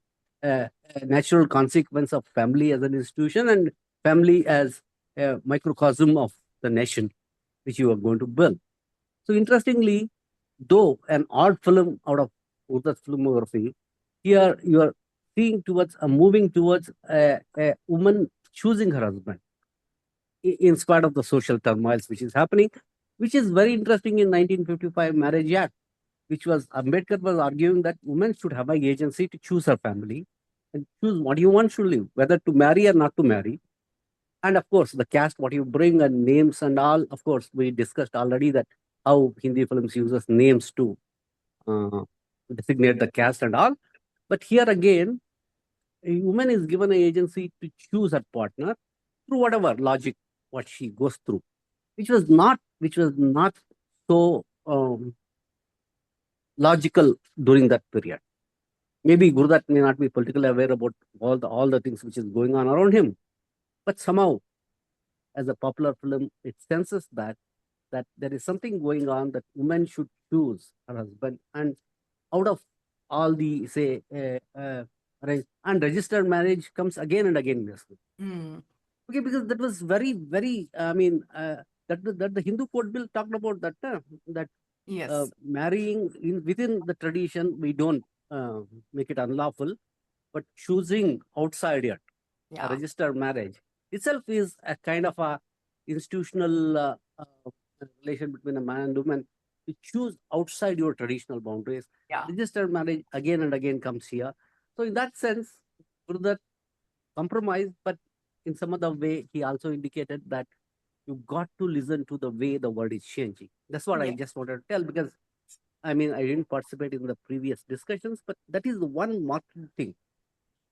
a natural consequence of family as an institution and family as a microcosm of the nation which you are going to build. So interestingly, though an odd film out of Urdu's filmography, here you are seeing towards moving towards a woman choosing her husband in spite of the social turmoils which is happening, which is very interesting in 1955 Marriage Act, which was Ambedkar was arguing that women should have an agency to choose her family and choose what you want to live, whether to marry or not to marry. And of course, the caste, what you bring and names and all, of course, we discussed already that how Hindi films uses names to designate the caste and all. But here again, a woman is given an agency to choose her partner through whatever logic what she goes through, which was not so logical during that period. Maybe Guru Dutt may not be politically aware about all the things which is going on around him, but somehow, as a popular film, it senses that there is something going on that women should choose her husband, and out of all the say and registered marriage comes again and again in this film. Okay, because that was very, very. I mean, that the Hindu Code Bill talked about that Yes. marrying within the tradition, we don't make it unlawful, but choosing outside it, a registered marriage itself is a kind of a institutional relation between a man and woman to choose outside your traditional boundaries. Registered marriage again and again comes here. So in that sense, Guru Dutt compromised, but in some other way, he also indicated that you got to listen to the way the world is changing. That's what I just wanted to tell, because I mean, I didn't participate in the previous discussions, but that is the one marked thing.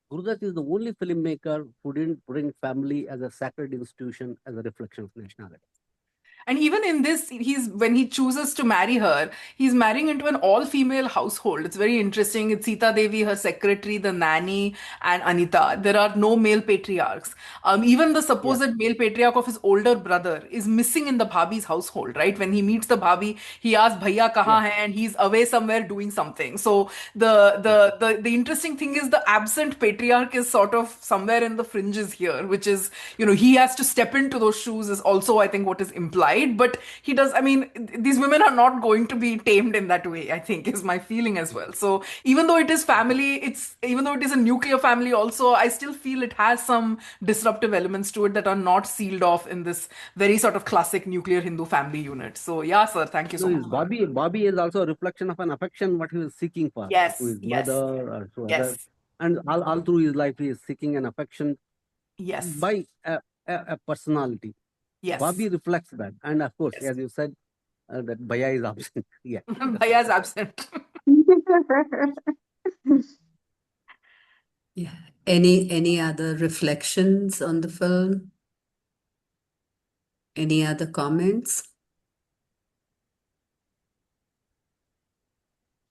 Guru Dutt is the only filmmaker who didn't bring family as a sacred institution as a reflection of nationality. And even in this, when he chooses to marry her, he's marrying into an all-female household. It's very interesting. It's Sita Devi, her secretary, the nanny, and Anita. There are no male patriarchs. Even the supposed male patriarch of his older brother is missing in the Bhabhi's household, right? When he meets the Bhabhi, he asks, Bhaiya kahan hai? And he's away somewhere doing something. So the interesting thing is the absent patriarch is sort of somewhere in the fringes here, which is, he has to step into those shoes is also, I think, what is implied. But he does, I mean, these women are not going to be tamed in that way, I think, is my feeling as well. So even though it is family, even though it is a nuclear family also, I still feel it has some disruptive elements to it that are not sealed off in this very sort of classic nuclear Hindu family unit. So yeah, sir, thank you so much. Bobby is also a reflection of an affection what he was seeking for, to his mother or to others. And all through his life, he is seeking an affection by a personality. Bobby reflects that. And of course, as you said, that Bhaiya is absent. Bhaiya is absent. Yeah. Any other reflections on the film? Any other comments?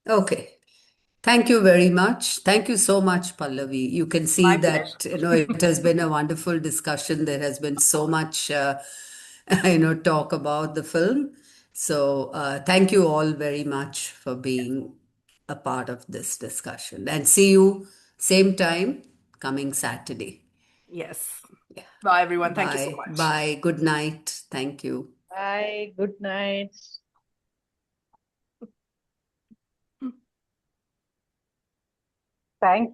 Okay. Thank you very much. Thank you so much, Pallavi. You can see that it has been a wonderful discussion. There has been so much talk about the film. So thank you all very much for being a part of this discussion. And see you same time coming Saturday. Yes. Bye, everyone. Thank you so much. Bye. Good night. Thank you. Bye. Good night. Thank you.